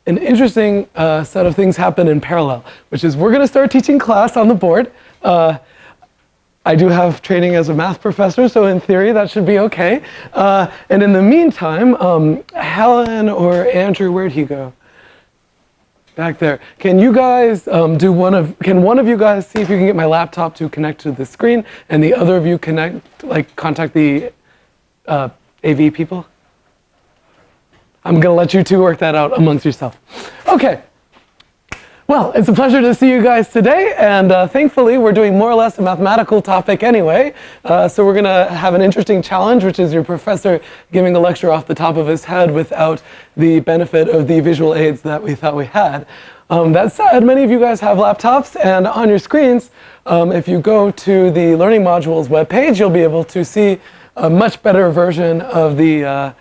an interesting set of things happen in parallel, which is we're going to start teaching class on the board. I do have training as a math professor, so in theory that should be okay. And in the meantime, Helen or Andrew, where'd he go? Back there. Can you guys can one of you guys see if you can get my laptop to connect to the screen, and the other of you contact the AV people? I'm going to let you two work that out amongst yourself. Okay. Well, it's a pleasure to see you guys today, and thankfully we're doing more or less a mathematical topic anyway, so we're going to have an interesting challenge, which is your professor giving a lecture off the top of his head without the benefit of the visual aids that we thought we had. That said, many of you guys have laptops, and on your screens, if you go to the Learning Modules webpage, you'll be able to see a much better version of the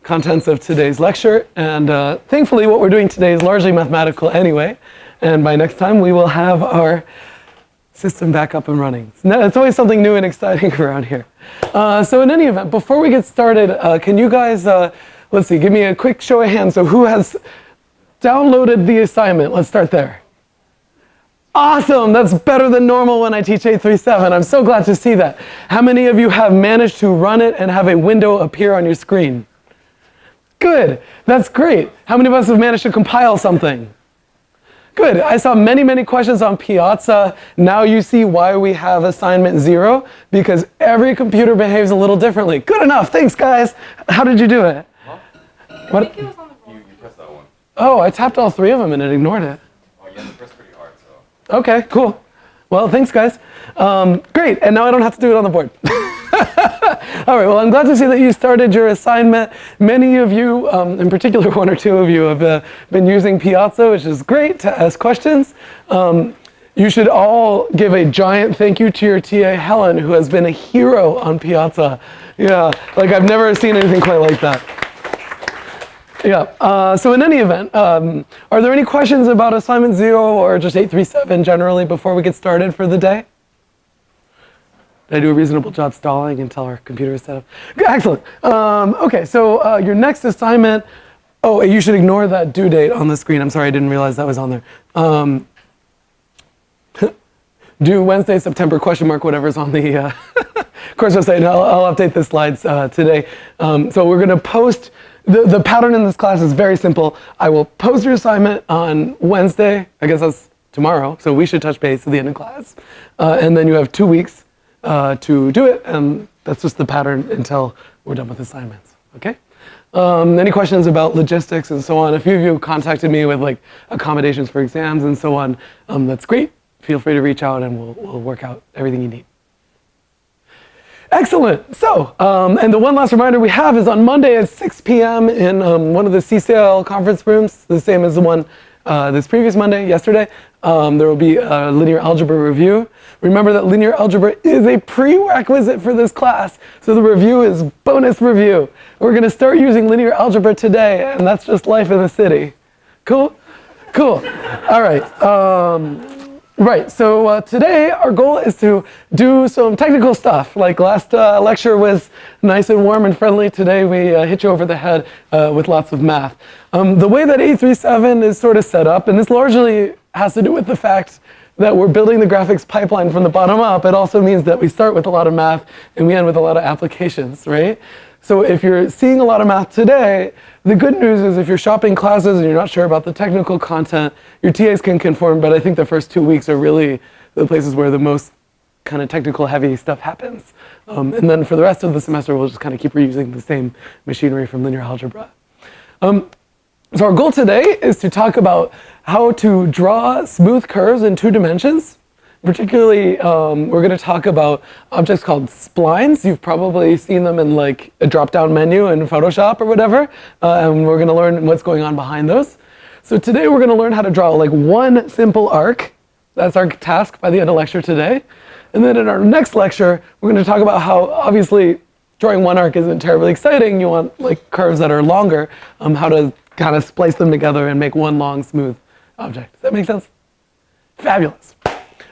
contents of today's lecture, and thankfully what we're doing today is largely mathematical anyway. And by next time, we will have our system back up and running. It's always something new and exciting around here. So in any event, before we get started, can you guys, let's see, give me a quick show of hands. So who has downloaded the assignment? Let's start there. Awesome, that's better than normal when I teach 837. I'm so glad to see that. How many of you have managed to run it and have a window appear on your screen? Good, that's great. How many of us have managed to compile something? Good. I saw many, many questions on Piazza. Now you see why we have assignment 0, because every computer behaves a little differently. Good enough. Thanks, guys. How did you do it? Huh? What? I think it was on the wrong. You pressed that one. Oh, I tapped all 3 of them and it ignored it. Oh, you have to press pretty hard, so. Okay, cool. Well, thanks, guys. Great. And now I don't have to do it on the board. All right, well, I'm glad to see that you started your assignment. Many of you, in particular 1 or 2 of you, have been using Piazza, which is great to ask questions. You should all give a giant thank you to your TA, Helen, who has been a hero on Piazza. Yeah, like I've never seen anything quite like that. Yeah, so in any event, are there any questions about assignment 0 or just 837 generally before we get started for the day? Did I do a reasonable job stalling until our computer is set up? Excellent. Okay, so your next assignment, oh, you should ignore that due date on the screen. I'm sorry, I didn't realize that was on there. Due Wednesday, September, question mark, whatever's on the course website. And I'll update the slides today. So we're going to post, the pattern in this class is very simple. I will post your assignment on Wednesday. I guess that's tomorrow. So we should touch base at the end of class. And then you have 2 weeks to do it, and that's just the pattern until we're done with assignments, okay? Any questions about logistics and so on? A few of you contacted me with like accommodations for exams and so on. That's great. Feel free to reach out and we'll work out everything you need. Excellent. So, and the one last reminder we have is on Monday at 6 p.m. in one of the CCL conference rooms, the same as the one this previous Monday, yesterday. There will be a linear algebra review. Remember that linear algebra is a prerequisite for this class, so the review is bonus review. We're going to start using linear algebra today, and that's just life in the city. Cool? Cool. All right. Right, so today our goal is to do some technical stuff. Like last lecture was nice and warm and friendly. Today we hit you over the head with lots of math. The way that 837 is sort of set up, and this largely has to do with the fact that we're building the graphics pipeline from the bottom up. It also means that we start with a lot of math and we end with a lot of applications, right? So if you're seeing a lot of math today, the good news is if you're shopping classes and you're not sure about the technical content, your TAs can conform, but I think the first 2 weeks are really the places where the most kind of technical heavy stuff happens. And then for the rest of the semester, we'll just kind of keep reusing the same machinery from linear algebra. So our goal today is to talk about how to draw smooth curves in 2 dimensions. Particularly, we're going to talk about objects called splines. You've probably seen them in like a drop-down menu in Photoshop or whatever. And we're going to learn what's going on behind those. So today we're going to learn how to draw like one simple arc. That's our task by the end of lecture today. And then in our next lecture, we're going to talk about how obviously drawing one arc isn't terribly exciting. You want like curves that are longer, how to kind of splice them together and make one long smooth object. Does that make sense? Fabulous.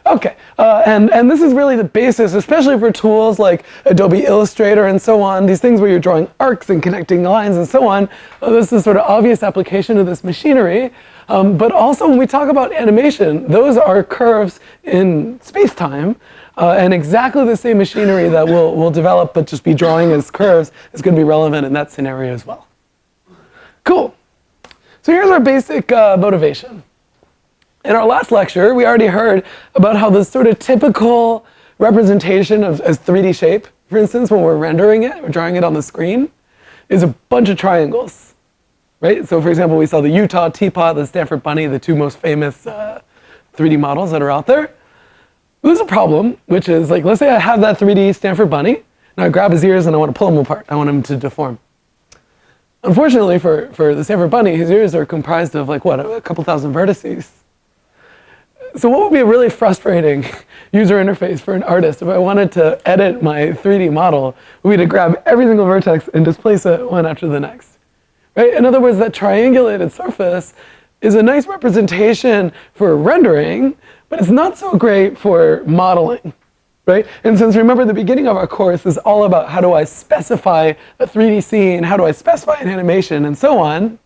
Okay, and this is really the basis, especially for tools like Adobe Illustrator and so on, these things where you're drawing arcs and connecting lines and so on. This is sort of obvious application of this machinery. But also when we talk about animation, those are curves in space-time, and exactly the same machinery that we'll develop but just be drawing as curves is going to be relevant in that scenario as well. Cool. So here's our basic motivation. In our last lecture, we already heard about how the sort of typical representation of as 3D shape, for instance, when we're rendering it, or drawing it on the screen, is a bunch of triangles, right? So for example, we saw the Utah teapot, the Stanford bunny, the two most famous 3D models that are out there. There's a problem, which is like, let's say I have that 3D Stanford bunny, and I grab his ears and I want to pull them apart. I want him to deform. Unfortunately for the Stanford bunny, his ears are comprised of like, what, a couple thousand vertices. So what would be a really frustrating user interface for an artist if I wanted to edit my 3D model would be to grab every single vertex and displace it one after the next, right? In other words, that triangulated surface is a nice representation for rendering, but it's not so great for modeling, right? And since remember the beginning of our course is all about how do I specify a 3D scene, how do I specify an animation, and so on,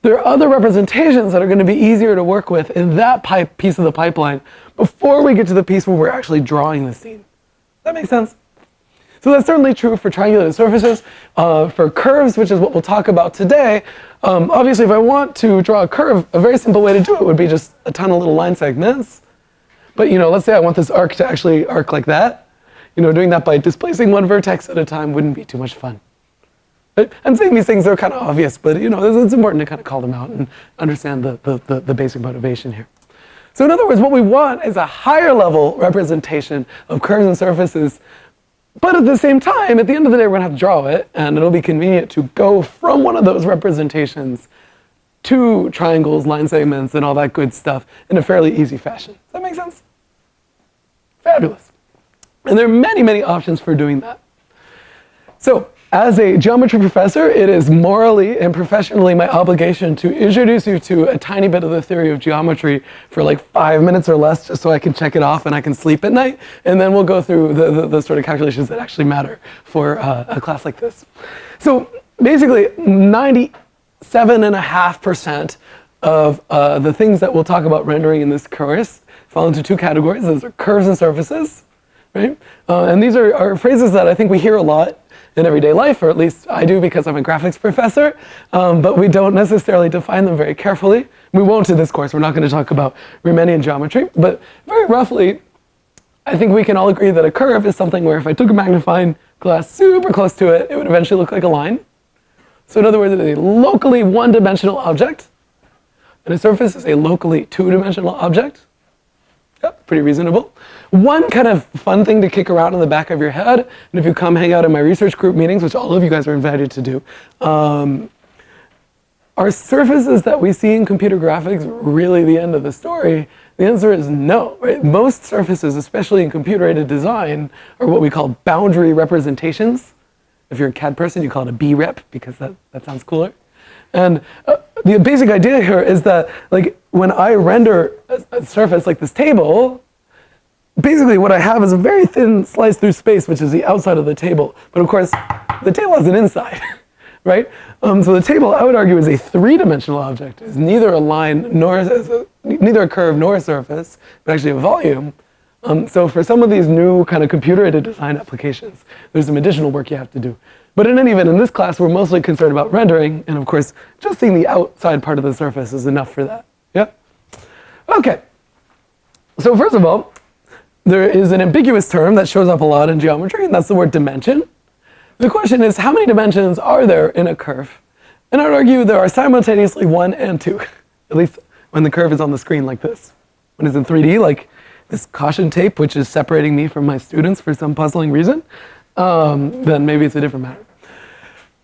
there are other representations that are going to be easier to work with in that piece of the pipeline before we get to the piece where we're actually drawing the scene. Does that make sense? So that's certainly true for triangulated surfaces. For curves, which is what we'll talk about today, obviously if I want to draw a curve, a very simple way to do it would be just a ton of little line segments. But let's say I want this arc to actually arc like that. Doing that by displacing one vertex at a time wouldn't be too much fun. I'm saying these things are kind of obvious, but it's important to kind of call them out and understand the basic motivation here. So in other words, what we want is a higher level representation of curves and surfaces, but at the same time, at the end of the day, we're going to have to draw it, and it'll be convenient to go from one of those representations to triangles, line segments, and all that good stuff in a fairly easy fashion. Does that make sense? Fabulous. And there are many, many options for doing that. So, as a geometry professor, it is morally and professionally my obligation to introduce you to a tiny bit of the theory of geometry for like 5 minutes or less, just so I can check it off and I can sleep at night. And then we'll go through the sort of calculations that actually matter for a class like this. So basically, 97.5% of the things that we'll talk about rendering in this course fall into two categories. Those are curves and surfaces, right? And these are phrases that I think we hear a lot in everyday life, or at least I do because I'm a graphics professor, but we don't necessarily define them very carefully. We won't in this course. We're not going to talk about Riemannian geometry, but very roughly, I think we can all agree that a curve is something where if I took a magnifying glass super close to it, it would eventually look like a line. So in other words, it is a locally one-dimensional object, and a surface is a locally two-dimensional object. Yep, pretty reasonable. One kind of fun thing to kick around in the back of your head, and if you come hang out in my research group meetings, which all of you guys are invited to do, are surfaces that we see in computer graphics really the end of the story? The answer is no, right? Most surfaces, especially in computer-aided design, are what we call boundary representations. If you're a CAD person, you call it a B-rep because that sounds cooler. And the basic idea here is that, like, when I render a surface like this table, basically what I have is a very thin slice through space, which is the outside of the table. But of course, the table has an inside, right? So the table, I would argue, is a three-dimensional object. It's neither a line, neither a curve nor a surface, but actually a volume. So for some of these new kind of computer-aided design applications, there's some additional work you have to do. But in any event, in this class, we're mostly concerned about rendering, and of course, just seeing the outside part of the surface is enough for that. Yeah? Okay. So first of all, there is an ambiguous term that shows up a lot in geometry, and that's the word dimension. The question is, how many dimensions are there in a curve? And I would argue there are simultaneously 1 and 2, at least when the curve is on the screen like this. When it's in 3D, like this caution tape, which is separating me from my students for some puzzling reason, then maybe it's a different matter.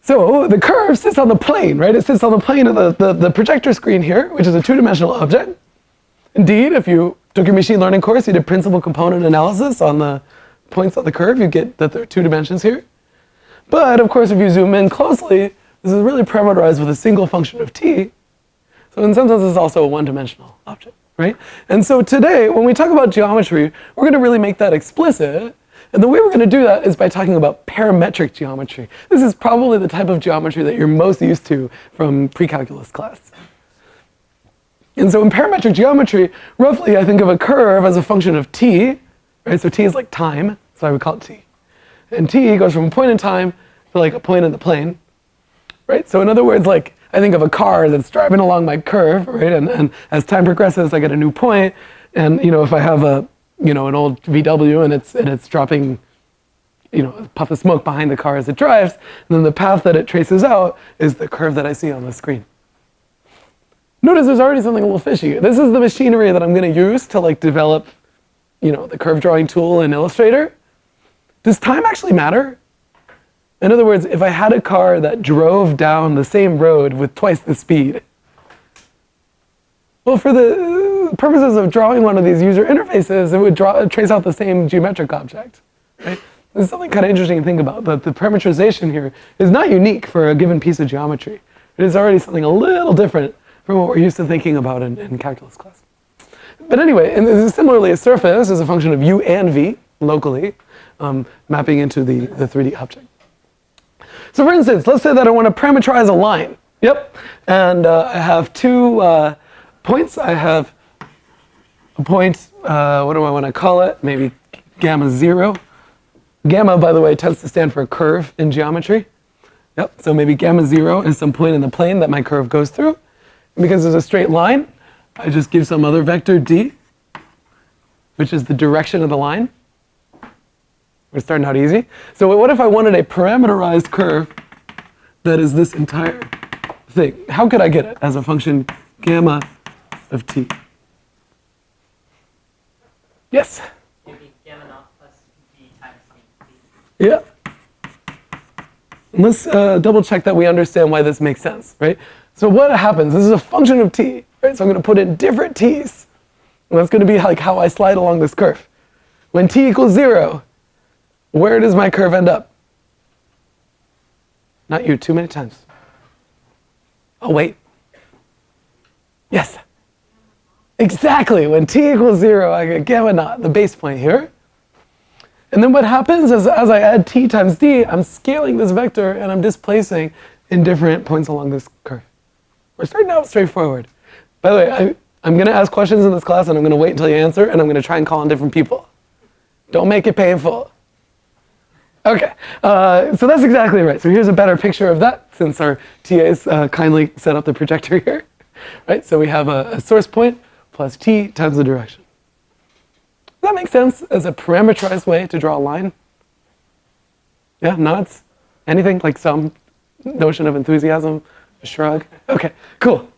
So the curve sits on the plane, right? It sits on the plane of the projector screen here, which is a two-dimensional object. Indeed, if you took your machine learning course, you did principal component analysis on the points on the curve, you get that there are 2 dimensions here. But of course, if you zoom in closely, this is really parameterized with a single function of t. So in some sense, it's also a one-dimensional object. right? And so today, when we talk about geometry, we're going to really make that explicit. And the way we're going to do that is by talking about parametric geometry. This is probably the type of geometry that you're most used to from pre-calculus class. And so in parametric geometry, roughly I think of a curve as a function of t, right? So t is like time, that's why we call it t. And t goes from a point in time to like a point in the plane, right? So in other words, like I think of a car that's driving along my curve, right? And as time progresses, I get a new point. And if I have an old VW and it's dropping, a puff of smoke behind the car as it drives, and then the path that it traces out is the curve that I see on the screen. Notice there's already something a little fishy. This is the machinery that I'm going to use to like develop, the curve drawing tool in Illustrator. Does time actually matter? In other words, if I had a car that drove down the same road with twice the speed, well, for the purposes of drawing one of these user interfaces, it would trace out the same geometric object, right? There's something kind of interesting to think about, that the parameterization here is not unique for a given piece of geometry. It is already something a little different from what we're used to thinking about in calculus class. But anyway, and similarly, a surface is a function of u and v locally, mapping into the 3D object. So for instance, let's say that I want to parameterize a line. Yep. And I have two points. I have a point, what do I want to call it? Maybe gamma 0. Gamma, by the way, tends to stand for a curve in geometry. Yep. So maybe gamma 0 is some point in the plane that my curve goes through. And because there's a straight line, I just give some other vector d, which is the direction of the line. We're starting out easy. So what if I wanted a parameterized curve that is this entire thing? How could I get it as a function gamma of t? Yes? Maybe gamma naught plus b times t. Yeah. And let's double check that we understand why this makes sense, right? So what happens? This is a function of t, right? So I'm going to put in different t's. And that's going to be like how I slide along this curve. When t equals 0, where does my curve end up? Not you, too many times. Oh, wait. Yes. Exactly. When t equals 0, I get gamma naught, the base point here. And then what happens is as I add t times d, I'm scaling this vector and I'm displacing in different points along this curve. We're starting out straightforward. By the way, I'm going to ask questions in this class and I'm going to wait until you answer and I'm going to try and call on different people. Don't make it painful. Okay, so that's exactly right. So here's a better picture of that since our TAs kindly set up the projector here. Right, so we have a source point plus t times the direction. Does that make sense as a parameterized way to draw a line? Yeah, nods? Anything like some notion of enthusiasm? A shrug? Okay, cool.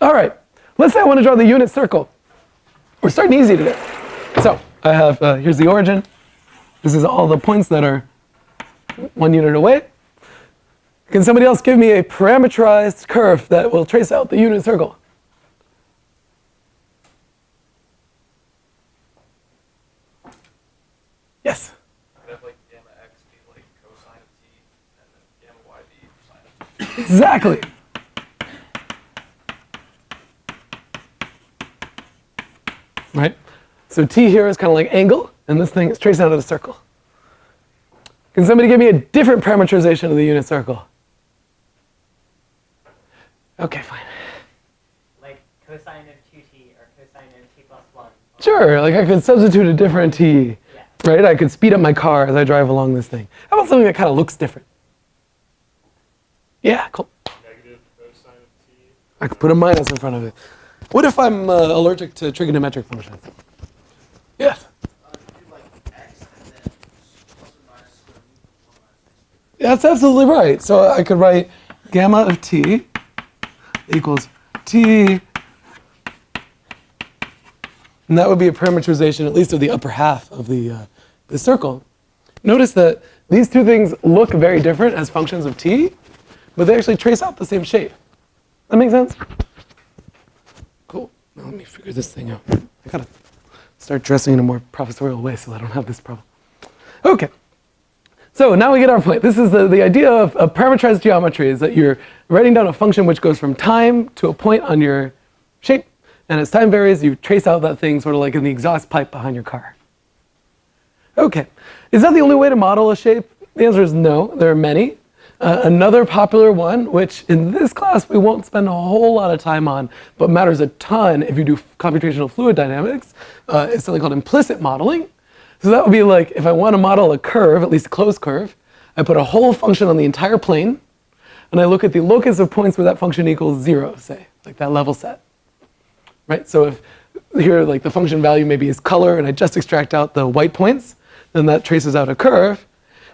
All right, let's say I want to draw the unit circle. We're starting easy today. So I have, here's the origin. This is all the points that are 1 unit away. Can somebody else give me a parameterized curve that will trace out the unit circle? Yes? Could have like gamma x be like cosine of t, and then gamma y be sine of t. Exactly. Right? So t here is kind of like angle, and this thing is traced out of the circle. Can somebody give me a different parameterization of the unit circle? Okay, fine. Like cosine of 2t or cosine of t plus 1. Sure, like I could substitute a different t, Yeah. right? I could speed up my car as I drive along this thing. How about something that kind of looks different? Yeah, cool. Negative cosine of t. I could put a minus in front of it. What if I'm allergic to trigonometric functions? Yes? That's absolutely right. So I could write gamma of t equals t, and that would be a parameterization, at least of the upper half of the circle. Notice that these two things look very different as functions of t, but they actually trace out the same shape. That make sense? Cool. Now let me figure this thing out. I gotta start dressing in a more professorial way so I don't have this problem. Okay. So now we get our point. This is the idea of parameterized geometry, is that you're writing down a function which goes from time to a point on your shape, And as time varies, you trace out that thing sort of like in the exhaust pipe behind your car. Okay, is that the only way to model a shape? The answer is no, there are many. Another popular one, which in this class we won't spend a whole lot of time on, but matters a ton if you do computational fluid dynamics, is something called implicit modeling. So that would be like if I want to model a curve, at least a closed curve, I put a whole function on the entire plane, and I look at the locus of points where that function equals 0, say, like that level set. Right? So if here like the function value maybe is color, and I just extract out the white points, then that traces out a curve.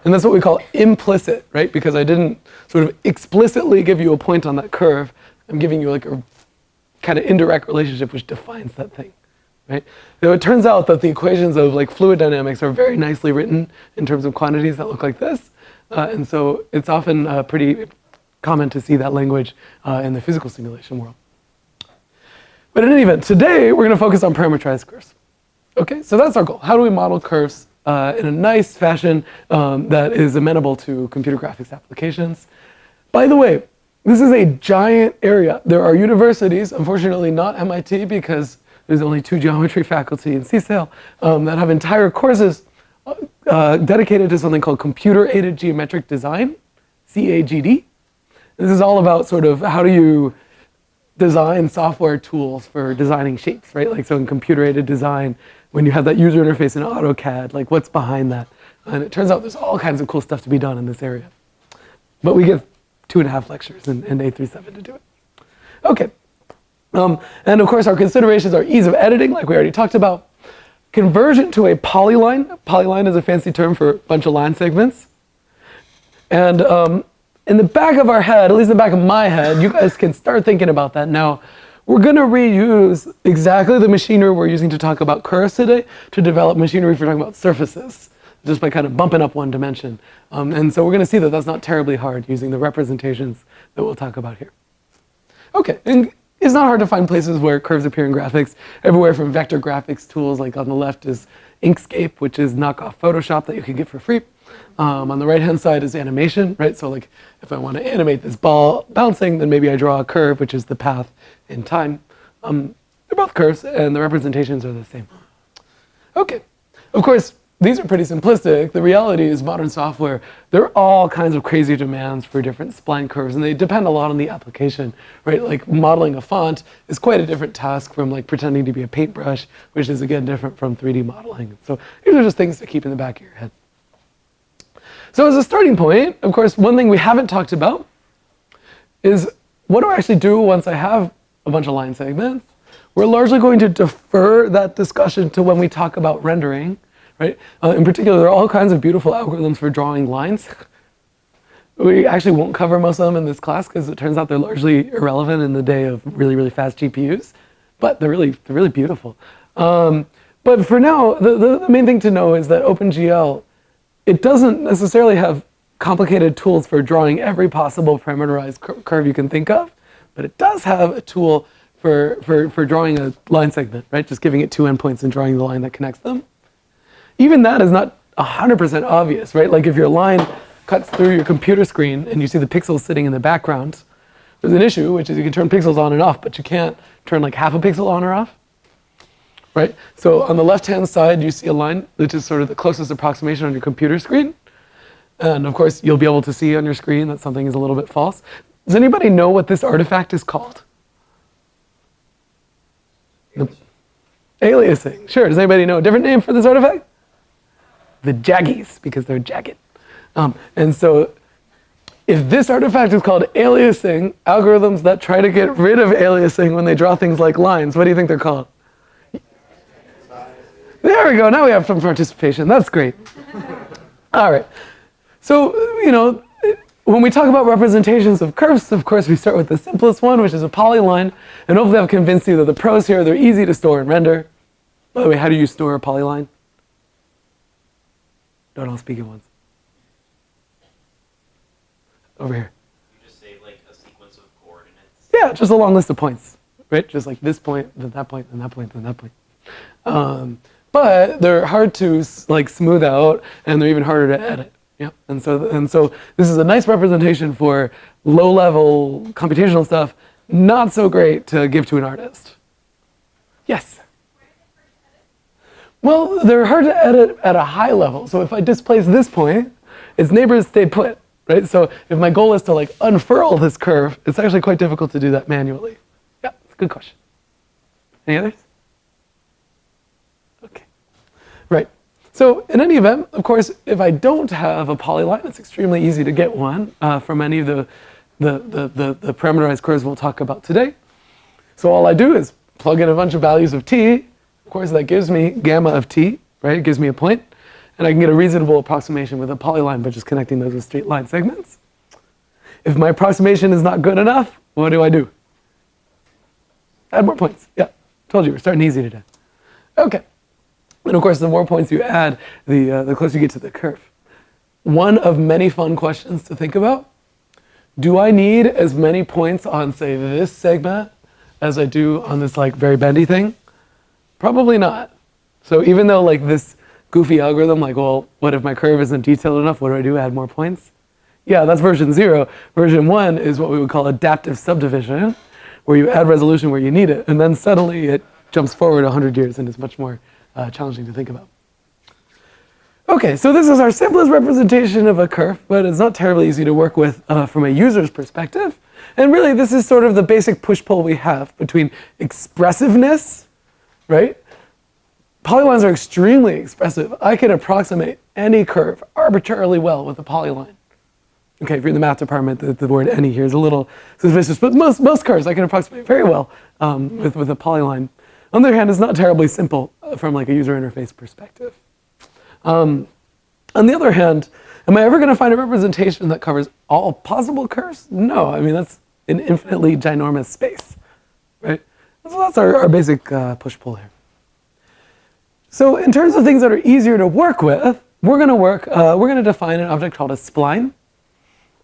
And that's what we call implicit, right? Because I didn't sort of explicitly give you a point on that curve. I'm giving you like a kind of indirect relationship which defines that thing, right? Now it turns out that the equations of like fluid dynamics are very nicely written in terms of quantities that look like this. And so it's often pretty common to see that language in the physical simulation world. But in any event, today we're going to focus on parameterized curves. Okay, so that's our goal. How do we model curves in a nice fashion that is amenable to computer graphics applications? By the way, this is a giant area. There are universities, unfortunately not MIT because there's only 2 geometry faculty in CSAIL, that have entire courses dedicated to something called computer-aided geometric design, CAGD. This is all about sort of how do you design software tools for designing shapes, right? Like so in computer-aided design, when you have that user interface in AutoCAD, like what's behind that? And it turns out there's all kinds of cool stuff to be done in this area. But we give 2.5 lectures in 8 through 7 to do it. Okay. And of course our considerations are ease of editing, like we already talked about. Conversion to a polyline. Polyline is a fancy term for a bunch of line segments. And in the back of our head, at least in the back of my head, you guys can start thinking about that now. We're going to reuse exactly the machinery we're using to talk about curves today to develop machinery for talking about surfaces, just by kind of bumping up one dimension. And so we're going to see that that's not terribly hard using the representations that we'll talk about here. Okay, and it's not hard to find places where curves appear in graphics, everywhere from vector graphics tools, like on the left is Inkscape, which is knockoff Photoshop that you can get for free. On the right-hand side is animation, right? So like if I want to animate this ball bouncing, then maybe I draw a curve, which is the path in time. They're both curves, and the representations are the same. Okay, of course, these are pretty simplistic. The reality is modern software, there are all kinds of crazy demands for different spline curves, and they depend a lot on the application, right? Like modeling a font is quite a different task from like pretending to be a paintbrush, which is again different from 3D modeling. So these are just things to keep in the back of your head. So as a starting point, of course, one thing we haven't talked about is what do I actually do once I have a bunch of line segments? We're largely going to defer that discussion to when we talk about rendering, right? In particular, there are all kinds of beautiful algorithms for drawing lines. We actually won't cover most of them in this class because it turns out they're largely irrelevant in the day of really, really fast GPUs, but they're really beautiful. But for now, the main thing to know is that OpenGL, it doesn't necessarily have complicated tools for drawing every possible parameterized curve you can think of, but it does have a tool for drawing a line segment, right? Just giving it 2 endpoints and drawing the line that connects them. Even that is not 100% obvious, right? Like if your line cuts through your computer screen and you see the pixels sitting in the background, there's an issue, which is you can turn pixels on and off, but you can't turn like half a pixel on or off. Right? So on the left-hand side, you see a line, which is sort of the closest approximation on your computer screen. And of course, you'll be able to see on your screen that something is a little bit false. Does anybody know what this artifact is called? Aliasing. Sure. Does anybody know a different name for this artifact? The jaggies, because they're jagged. And so if this artifact is called aliasing, algorithms that try to get rid of aliasing when they draw things like lines, what do you think they're called? There we go, now we have some participation, that's great. All right, so, when we talk about representations of curves, of course we start with the simplest one, which is a polyline, and hopefully I've convinced you that the pros here, they're easy to store and render. By the way, how do you store a polyline? Don't all speak at once. Over here. You just say like a sequence of coordinates? Yeah, just a long list of points, right? Just like this point, then that point, then that point, then that point. But they're hard to like smooth out, and they're even harder to edit. Yeah, and so this is a nice representation for low-level computational stuff. Not so great to give to an artist. Yes? Well, they're hard to edit at a high level. So if I displace this point, its neighbors stay put, right? So if my goal is to like unfurl this curve, it's actually quite difficult to do that manually. Yeah, it's a good question. Any others? Okay, right. So in any event, of course, if I don't have a polyline, it's extremely easy to get one from any of the parameterized curves we'll talk about today. So all I do is plug in a bunch of values of t. Of course, that gives me gamma of t, right? It gives me a point. And I can get a reasonable approximation with a polyline by just connecting those with straight line segments. If my approximation is not good enough, what do? Add more points. Yeah, told you, we're starting easy today. Okay. And of course, the more points you add, the closer you get to the curve. One of many fun questions to think about. Do I need as many points on, say, this segment as I do on this like very bendy thing? Probably not. So even though like this goofy algorithm, like, well, what if my curve isn't detailed enough? What do? Add more points? Yeah, that's version 0. Version 1 is what we would call adaptive subdivision, where you add resolution where you need it, and then suddenly it jumps forward 100 years and is much more challenging to think about. Okay, so this is our simplest representation of a curve, but it's not terribly easy to work with from a user's perspective. And really, this is sort of the basic push-pull we have between expressiveness, right? Polylines are extremely expressive. I can approximate any curve arbitrarily well with a polyline. Okay, if you're in the math department, the word any here is a little suspicious, but most curves I can approximate very well with a polyline. On the other hand, it's not terribly simple from like a user interface perspective. On the other hand, am I ever going to find a representation that covers all possible curves? No, I mean, that's an infinitely ginormous space, right? So that's our basic push-pull here. So in terms of things that are easier to work with, we're going to define an object called a spline.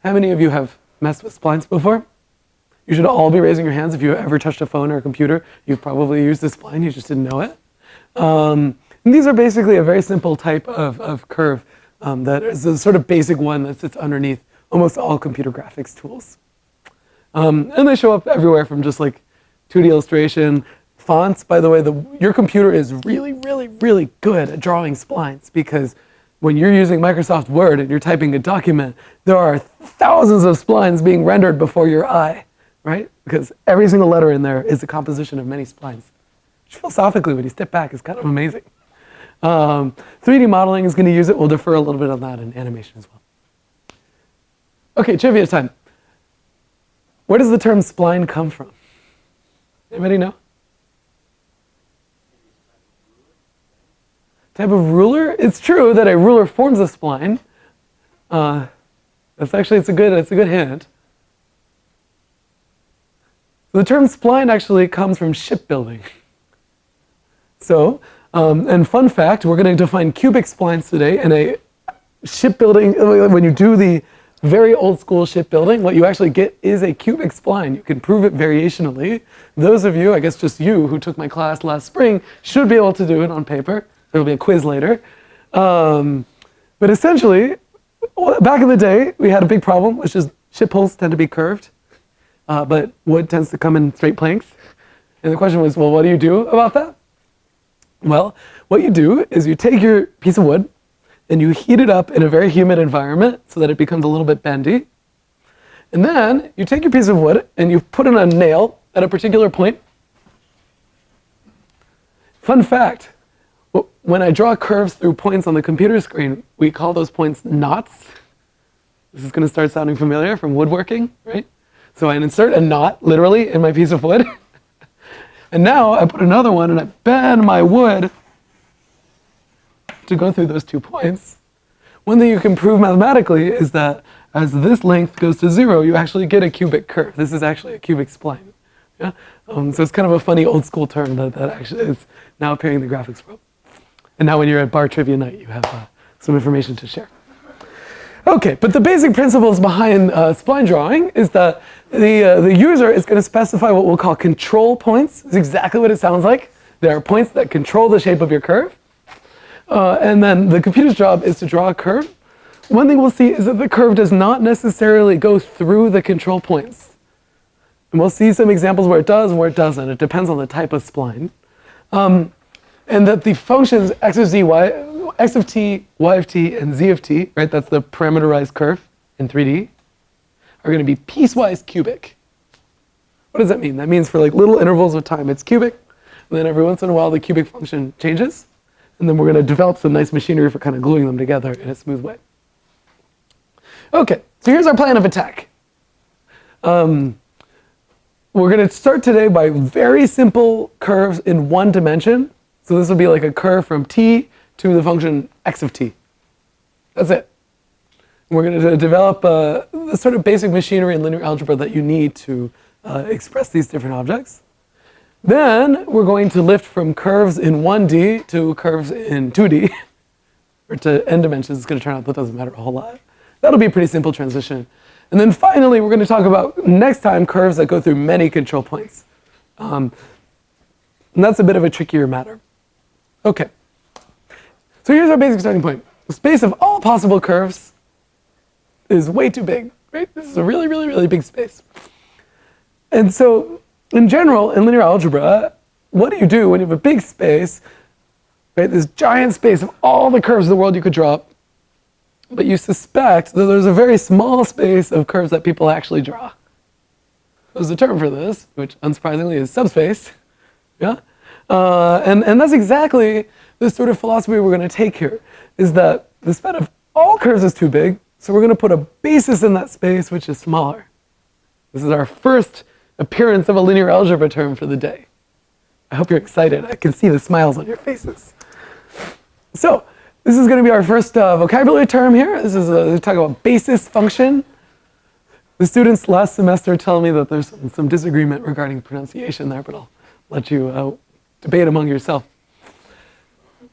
How many of you have messed with splines before? You should all be raising your hands if you've ever touched a phone or a computer. You've probably used a spline, you just didn't know it. And these are basically a very simple type of curve that is a sort of basic one that sits underneath almost all computer graphics tools. And they show up everywhere from just like 2D illustration, fonts. By the way, your computer is really, really, really good at drawing splines, because when you're using Microsoft Word and you're typing a document, there are thousands of splines being rendered before your eye, right? Because every single letter in there is a composition of many splines, which philosophically, when you step back, is kind of amazing. 3D modeling is going to use it. We'll defer a little bit on that in animation as well. Okay, trivia time. Where does the term spline come from? Anybody know? Type of ruler? It's true that a ruler forms a spline. It's a good hint. The term spline actually comes from shipbuilding. So, and fun fact, we're going to define cubic splines today in a shipbuilding. When you do the very old school shipbuilding, what you actually get is a cubic spline. You can prove it variationally. Those of you, I guess just you, who took my class last spring, should be able to do it on paper. There'll be a quiz later. But essentially, back in the day, we had a big problem, which is ship hulls tend to be curved, but wood tends to come in straight planks. And the question was, well, what do you do about that? Well, what you do is you take your piece of wood and you heat it up in a very humid environment so that it becomes a little bit bendy. And then you take your piece of wood and you put it on a nail at a particular point. Fun fact, when I draw curves through points on the computer screen, we call those points knots. This is going to start sounding familiar from woodworking, right? So I insert a knot, literally, in my piece of wood. And now I put another one and I bend my wood to go through those 2 points. One thing you can prove mathematically is that as this length goes to 0, you actually get a cubic curve. This is actually a cubic spline. Yeah? So it's kind of a funny old school term that actually is now appearing in the graphics world. And now when you're at bar trivia night, you have some information to share. Okay, but the basic principles behind spline drawing is that the user is going to specify what we'll call control points. It's exactly what it sounds like. There are points that control the shape of your curve. And then the computer's job is to draw a curve. One thing we'll see is that the curve does not necessarily go through the control points. And we'll see some examples where it does and where it doesn't. It depends on the type of spline. And that the functions x of z, x of t, y of t, and z of t, right, that's the parameterized curve in 3D, are going to be piecewise cubic. What does that mean? That means for like little intervals of time it's cubic, and then every once in a while the cubic function changes, and then we're going to develop some nice machinery for kind of gluing them together in a smooth way. Okay, so here's our plan of attack. We're going to start today by very simple curves in one dimension. So this will be like a curve from t to the function x of t. That's it. We're going to develop the sort of basic machinery in linear algebra that you need to express these different objects. Then we're going to lift from curves in 1D to curves in 2D, or to n dimensions. It's going to turn out that doesn't matter a whole lot. That'll be a pretty simple transition. And then finally, we're going to talk about, next time, curves that go through many control points. And that's a bit of a trickier matter. Okay. So here's our basic starting point. The space of all possible curves is way too big, right? This is a really, really, really big space. And so, in general, in linear algebra, what do you do when you have a big space, right? This giant space of all the curves in the world you could draw, but you suspect that there's a very small space of curves that people actually draw. There's a term for this, which unsurprisingly is subspace. Yeah? And that's exactly the sort of philosophy we're going to take here, is that the span of all curves is too big, so we're going to put a basis in that space which is smaller. This is our first appearance of a linear algebra term for the day. I hope you're excited. I can see the smiles on your faces. So, this is going to be our first vocabulary term here. This is we talk about basis function. The students last semester tell me that there's some disagreement regarding pronunciation there, but I'll let you debate among yourself.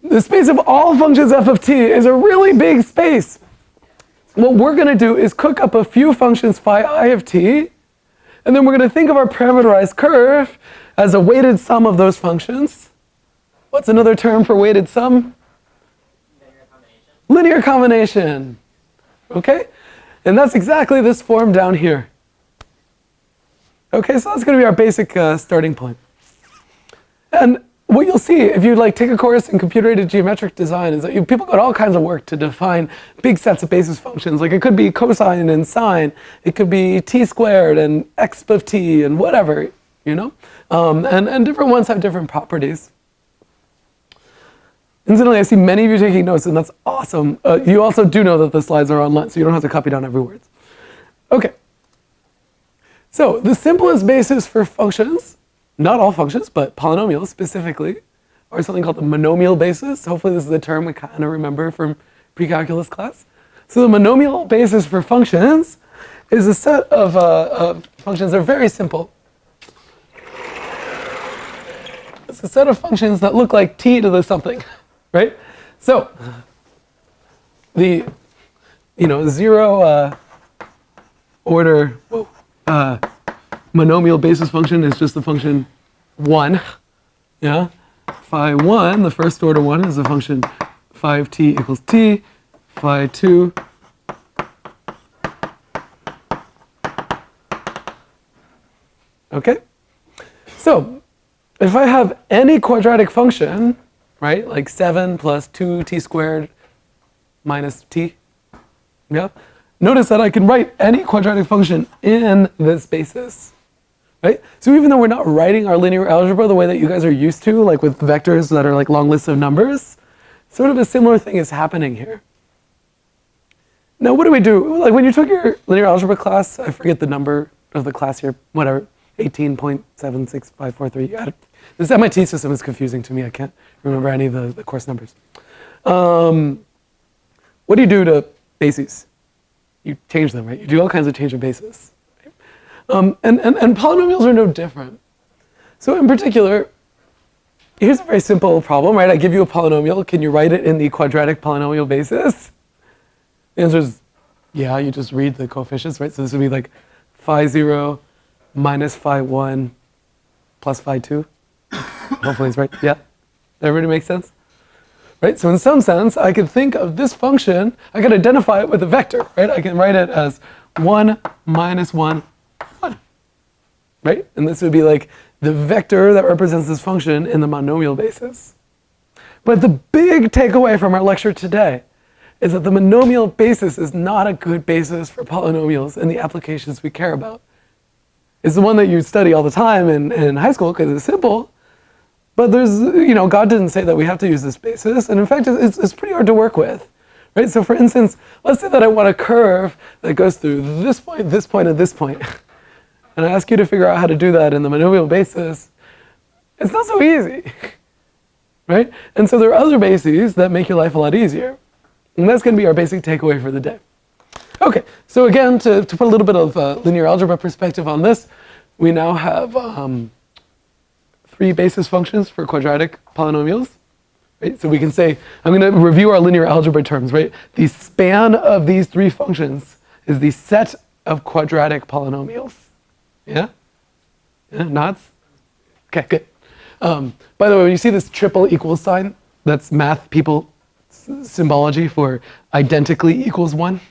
The space of all functions f of t is a really big space. What we're going to do is cook up a few functions phi I of t, and then we're going to think of our parameterized curve as a weighted sum of those functions. What's another term for weighted sum? Linear combination. Okay? And that's exactly this form down here. Okay, so that's going to be our basic starting point. And what you'll see if you take a course in computer-aided geometric design is that people got all kinds of work to define big sets of basis functions. Like it could be cosine and sine, it could be t squared and x of t and whatever, you know? And different ones have different properties. Incidentally, I see many of you taking notes, and that's awesome. You also do know that the slides are online, so you don't have to copy down every word. Okay. So the simplest basis for functions, not all functions, but polynomials specifically, are something called the monomial basis. Hopefully this is a term we kind of remember from pre-calculus class. So the monomial basis for functions is a set of functions that are very simple. It's a set of functions that look like t to the something. Right? So, the, zero order monomial basis function is just the function 1. Yeah? Phi 1, the first order one, is the function phi of t equals t. Phi 2 okay? So, if I have any quadratic function, right, like 7 plus 2t squared minus t, yeah? Notice that I can write any quadratic function in this basis, right? So even though we're not writing our linear algebra the way that you guys are used to, like with vectors that are like long lists of numbers, sort of a similar thing is happening here. Now what do we do? Like when you took your linear algebra class, I forget the number of the class here, whatever, 18.76543. This MIT system is confusing to me. I can't remember any of the course numbers. What do you do to bases? You change them, right? You do all kinds of change of basis. Right? And polynomials are no different. So in particular, here's a very simple problem, right? I give you a polynomial. Can you write it in the quadratic polynomial basis? The answer is, yeah, you just read the coefficients, right? So this would be like phi 0 minus phi 1 plus phi 2. Hopefully it's right. Yeah? Everybody makes sense? Right? So in some sense, I could think of this function, I could identify it with a vector, right? I can write it as 1 minus 1, 1. Right? And this would be like the vector that represents this function in the monomial basis. But the big takeaway from our lecture today is that the monomial basis is not a good basis for polynomials in the applications we care about. It's the one that you study all the time in high school because it's simple, but there's, God didn't say that we have to use this basis, and in fact, it's pretty hard to work with, right? So for instance, let's say that I want a curve that goes through this point, and this point, and I ask you to figure out how to do that in the monomial basis. It's not so easy, right? And so there are other bases that make your life a lot easier, and that's going to be our basic takeaway for the day. Okay, so again, to put a little bit of linear algebra perspective on this, we now have 3 basis functions for quadratic polynomials, right? So we can say, I'm going to review our linear algebra terms, right? The span of these 3 functions is the set of quadratic polynomials. Yeah? Yeah, nods? Okay, good. By the way, when you see this triple equals sign, that's math people symbology for identically equals 1.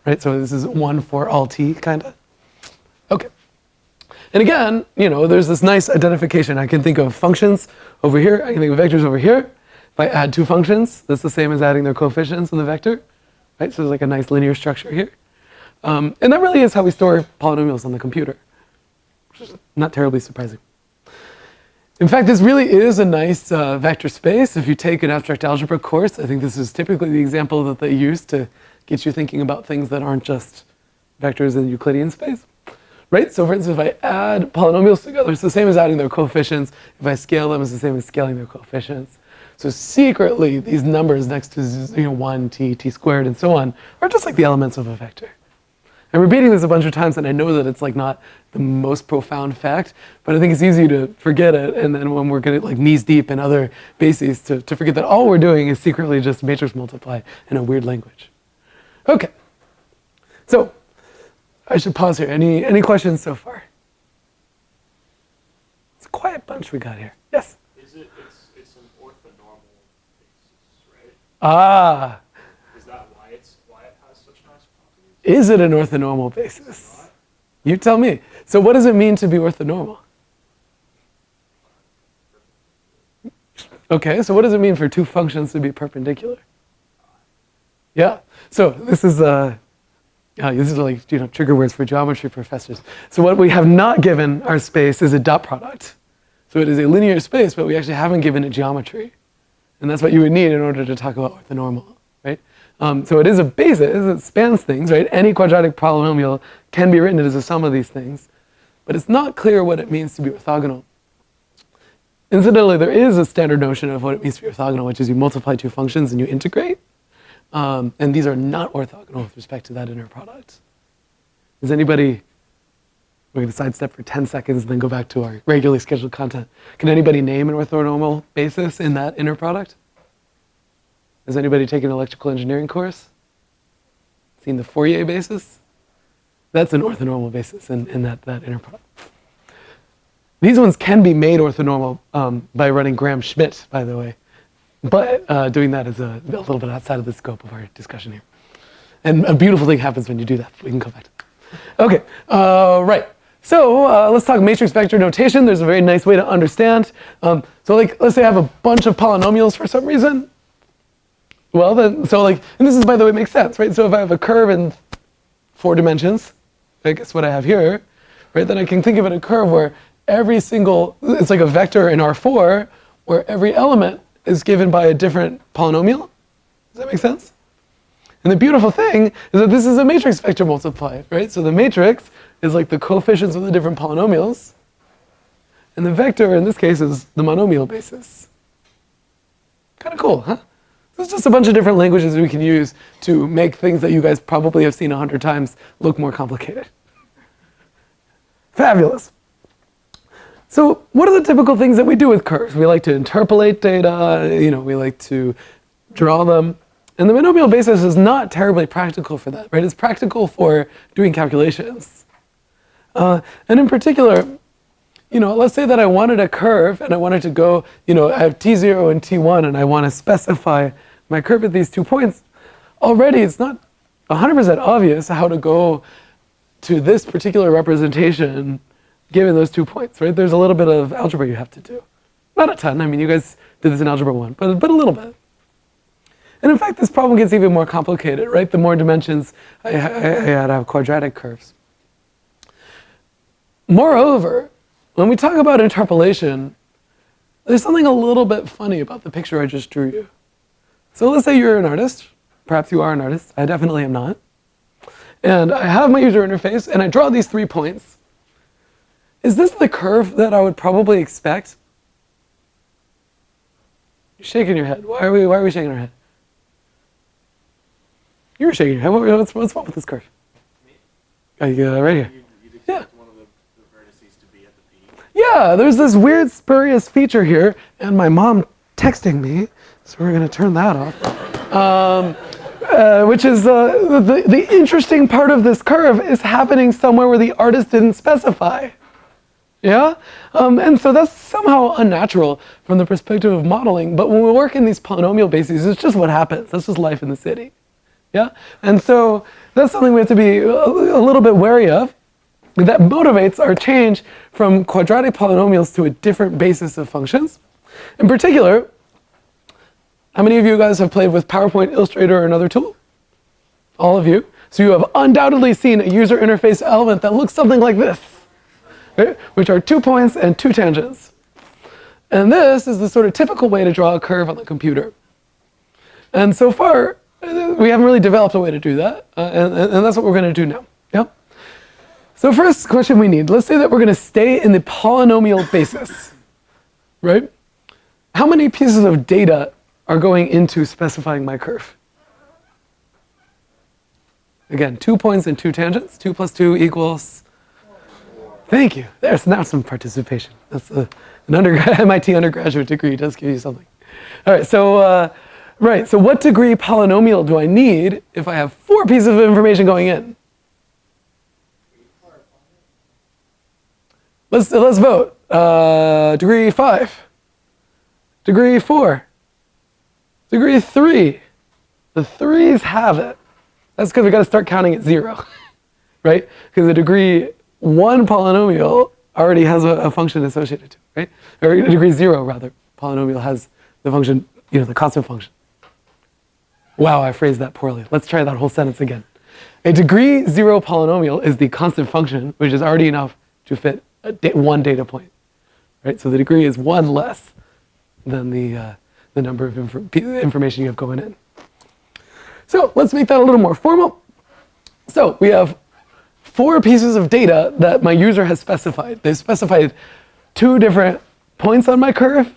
Right, so this is 1 for all t, kind of. Okay. And again, there's this nice identification. I can think of functions over here. I can think of vectors over here. If I add 2 functions, that's the same as adding their coefficients in the vector. Right, so there's like a nice linear structure here. And that really is how we store polynomials on the computer, which is not terribly surprising. In fact, this really is a nice vector space. If you take an abstract algebra course, I think this is typically the example that they use to get you thinking about things that aren't just vectors in Euclidean space, right? So for instance, if I add polynomials together, it's the same as adding their coefficients. If I scale them, it's the same as scaling their coefficients. So secretly, these numbers next to 1, t squared, and so on, are just like the elements of a vector. I'm repeating this a bunch of times, and I know that it's like not the most profound fact, but I think it's easy to forget it, and then when we're getting like knees deep in other bases, to forget that all we're doing is secretly just matrix multiply in a weird language. Okay, so I should pause here. Any questions so far? It's a quiet bunch we got here. Yes? It's an orthonormal basis, right? Ah, Is that why it has such nice properties? is it an orthonormal basis? You tell me. So what does it mean to be orthonormal? Okay, so what does it mean for 2 functions to be perpendicular? Yeah, so this is like trigger words for geometry professors. So what we have not given our space is a dot product. So it is a linear space, but we actually haven't given it geometry. And that's what you would need in order to talk about orthonormal, right? So it is a basis, it spans things, right? Any quadratic polynomial can be written as a sum of these things, but it's not clear what it means to be orthogonal. Incidentally, there is a standard notion of what it means to be orthogonal, which is you multiply 2 functions and you integrate. And these are not orthogonal with respect to that inner product. Is anybody, we're going to sidestep for 10 seconds and then go back to our regularly scheduled content. Can anybody name an orthonormal basis in that inner product? Has anybody taken an electrical engineering course? Seen the Fourier basis? That's an orthonormal basis in that inner product. These ones can be made orthonormal by running Graham-Schmidt, by the way. But doing that is a little bit outside of the scope of our discussion here. And a beautiful thing happens when you do that. We can go back to that. Okay, right. So let's talk matrix vector notation. There's a very nice way to understand. So like, let's say I have a bunch of polynomials for some reason. Well, then, and this is, by the way, makes sense, right? So if I have a curve in 4 dimensions, I guess what I have here, right? Then I can think of it a curve where it's like a vector in R4, where every element is given by a different polynomial. Does that make sense? And the beautiful thing is that this is a matrix vector multiplied, right? So the matrix is like the coefficients of the different polynomials, and the vector in this case is the monomial basis. Kind of cool, huh? There's just a bunch of different languages we can use to make things that you guys probably have seen 100 times look more complicated. Fabulous. So what are the typical things that we do with curves? We like to interpolate data, we like to draw them. And the monomial basis is not terribly practical for that, right? It's practical for doing calculations. And in particular, let's say that I wanted a curve and I wanted to go, I have t0 and t1 and I want to specify my curve at these 2 points. Already it's not 100% obvious how to go to this particular representation given those 2 points, right? There's a little bit of algebra you have to do. Not a ton. I mean, you guys did this in Algebra 1, but a little bit. And in fact, this problem gets even more complicated, right? The more dimensions I had to have quadratic curves. Moreover, when we talk about interpolation, there's something a little bit funny about the picture I just drew you. So let's say you're an artist. Perhaps you are an artist. I definitely am not. And I have my user interface, and I draw these 3 points. Is this the curve that I would probably expect? You're shaking your head. Why are we shaking our head? You were shaking your head. What's wrong with this curve? Right here. You'd expect Yeah. one of the vertices to be at the peak. Yeah, there's this weird spurious feature here, and my mom texting me, so we're going to turn that off. Which is the interesting part of this curve is happening somewhere where the artist didn't specify. Yeah? And so that's somehow unnatural from the perspective of modeling, but when we work in these polynomial bases, it's just what happens. That's just life in the city. Yeah? And so that's something we have to be a little bit wary of. That motivates our change from quadratic polynomials to a different basis of functions. In particular, how many of you guys have played with PowerPoint, Illustrator, or another tool? All of you. So you have undoubtedly seen a user interface element that looks something like this, right? Which are 2 points and 2 tangents. And this is the sort of typical way to draw a curve on the computer. And so far, we haven't really developed a way to do that, and that's what we're going to do now. Yeah? So first question we need, let's say that we're going to stay in the polynomial basis, right? How many pieces of data are going into specifying my curve? Again, 2 points and 2 tangents. 2 plus 2 equals... Thank you. There's now some participation. That's an MIT undergraduate degree does give you something. All right, so so what degree polynomial do I need if I have 4 pieces of information going in? Let's vote. Degree 5. Degree 4. Degree 3. The 3s have it. That's because we got to start counting at 0, right? Because the degree 1 polynomial already has a function associated to it, right? Or degree 0 rather, polynomial has the function, the constant function. Wow, I phrased that poorly. Let's try that whole sentence again. A degree 0 polynomial is the constant function, which is already enough to fit 1 data point, right? So the degree is 1 less than the number of information you have going in. So let's make that a little more formal. So we have 4 pieces of data that my user has specified. They've specified 2 different points on my curve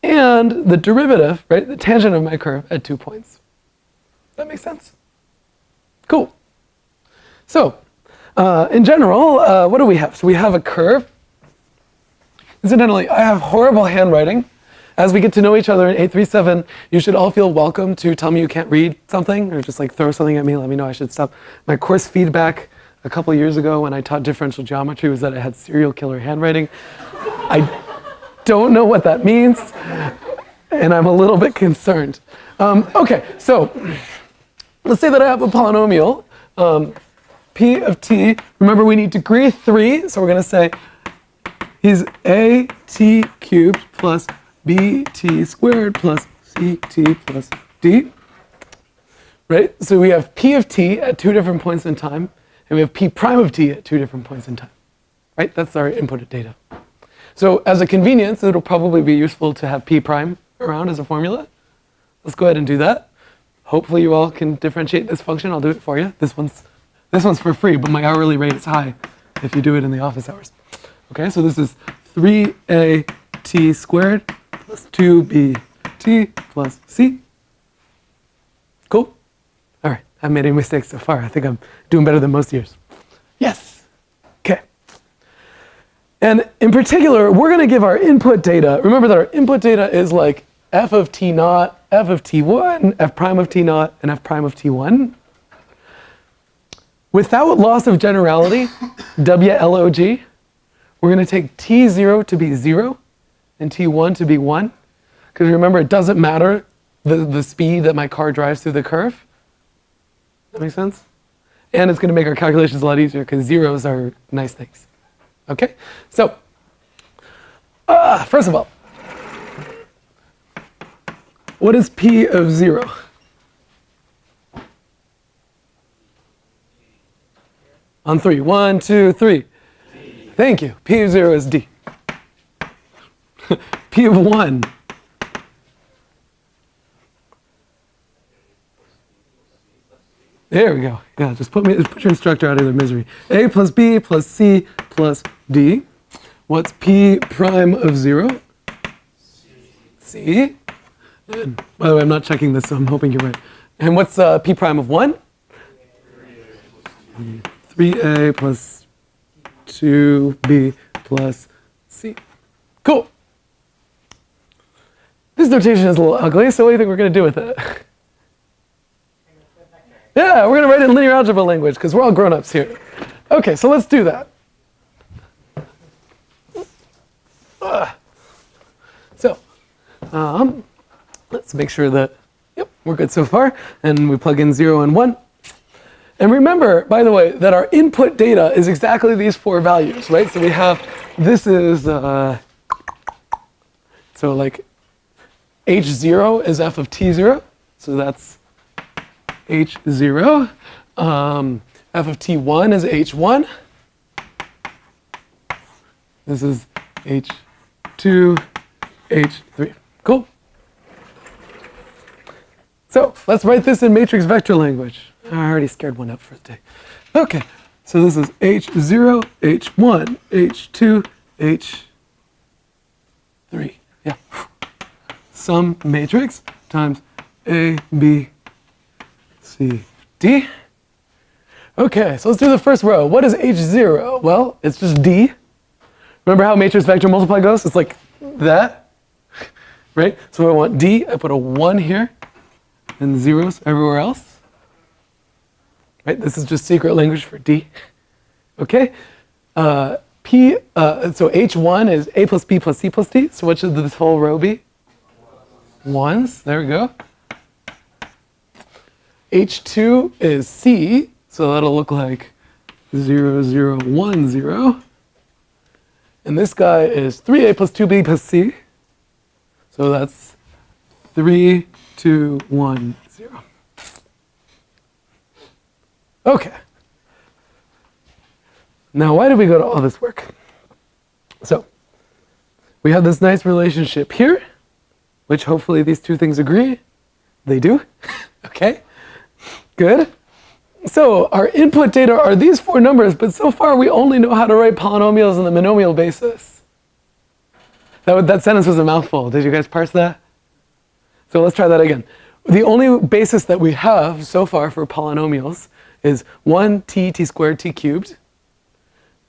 and the derivative, right, the tangent of my curve at 2 points. That makes sense? Cool. So in general, what do we have? So we have a curve. Incidentally, I have horrible handwriting. As we get to know each other in 837, you should all feel welcome to tell me you can't read something or just like throw something at me, let me know I should stop. My course feedback a couple years ago when I taught differential geometry was that I had serial killer handwriting. I don't know what that means, and I'm a little bit concerned. Okay, so let's say that I have a polynomial, P of t. Remember, we need degree 3, so we're going to say is a t cubed plus bt squared plus ct plus d. Right? So we have p of t at 2 different points in time, and we have p prime of t at 2 different points in time. Right? That's our inputted data. So as a convenience, it'll probably be useful to have p prime around as a formula. Let's go ahead and do that. Hopefully you all can differentiate this function. I'll do it for you. This one's for free, but my hourly rate is high if you do it in the office hours. Okay, so this is 3at squared plus 2bt plus c. Cool? All right, I haven't made any mistakes so far. I think I'm doing better than most years. Yes. Okay. And in particular, we're going to give our input data. Remember that our input data is like f of t naught, f of t1, f prime of t naught, and f prime of t1. Without loss of generality, WLOG, we're going to take t0 to be 0 and t1 to be 1. Because remember, it doesn't matter the speed that my car drives through the curve. That makes sense? And it's going to make our calculations a lot easier because zeros are nice things. Okay, so first of all, what is P of 0? On 3. 1, 2, 3. D. Thank you. P of 0 is D. P of 1. There we go. Yeah, just put your instructor out of their misery. A plus B plus C plus D. What's P prime of 0? C. And by the way, I'm not checking this, so I'm hoping you're right. And what's P prime of 1? 3A plus 2B plus C. Cool. This notation is a little ugly, so what do you think we're going to do with it? Yeah, we're going to write it in linear algebra language because we're all grown-ups here. Okay, so let's do that. So, let's make sure that, yep, we're good so far. And we plug in 0 and 1. And remember, by the way, that our input data is exactly these 4 values, right? So we have, this is, so like H0 is f of T0. So that's H0. F of T1 is H1. This is H2, H3. Cool. So let's write this in matrix vector language. I already scared one up for the day. Okay, so this is H0, H1, H2, H3. Yeah. Sum matrix times A, B, C, D. Okay, so let's do the first row. What is H0? Well, it's just D. Remember how matrix vector multiply goes? It's like that, right? So I want D, I put a 1 here, and zeros everywhere else. Right, this is just secret language for D. Okay, so H1 is A plus B plus C plus D. So what should this whole row be? 1s, there we go. H2 is C, so that'll look like 0, 0, 1, 0. And this guy is 3A plus 2B plus C. So that's 3, 2, 1, 0. Okay. Now, why did we go to all this work? So, we have this nice relationship here, which hopefully these two things agree. They do. Okay. Good. So, our input data are these 4 numbers, but so far we only know how to write polynomials in the monomial basis. That sentence was a mouthful. Did you guys parse that? So let's try that again. The only basis that we have so far for polynomials is 1t, t squared, t cubed.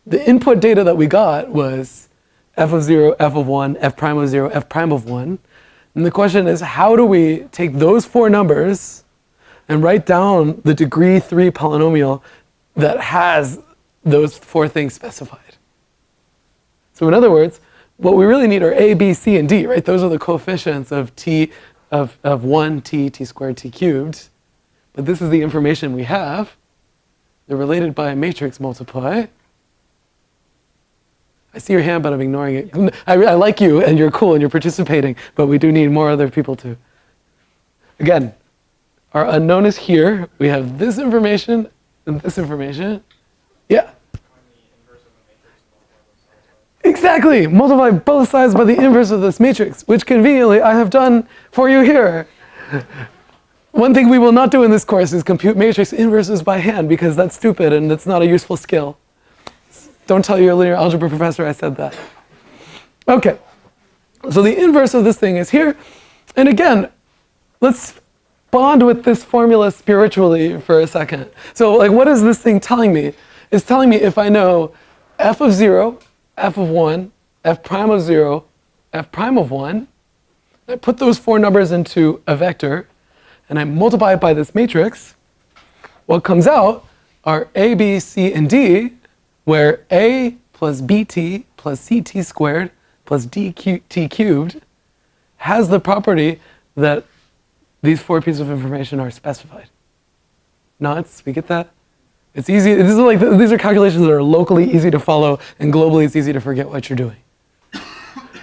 The input data that we got was f of 0, f of 1, f prime of 0, f prime of 1. And the question is, how do we take those 4 numbers and write down the degree 3 polynomial that has those 4 things specified? So in other words, what we really need are a, b, c, and d, right? Those are the coefficients of t, of 1t, t squared, t cubed. But this is the information we have. They're related by a matrix multiply. I see your hand, but I'm ignoring it. I like you, and you're cool, and you're participating, but we do need more other people too. Again, our unknown is here. We have this information and this information. Yeah. Exactly. Multiply both sides by the inverse of this matrix, which conveniently I have done for you here. One thing we will not do in this course is compute matrix inverses by hand, because that's stupid and it's not a useful skill. Don't tell your linear algebra professor I said that. Okay, so the inverse of this thing is here. And again, let's bond with this formula spiritually for a second. So like, what is this thing telling me? It's telling me if I know f of 0, f of 1, f prime of 0, f prime of 1, I put those 4 numbers into a vector, and I multiply it by this matrix, what comes out are a, b, c, and d, where a plus bt plus ct squared plus dt cubed has the property that these 4 pieces of information are specified. Nuts? We get that? It's easy. This is like, these are calculations that are locally easy to follow, and globally it's easy to forget what you're doing.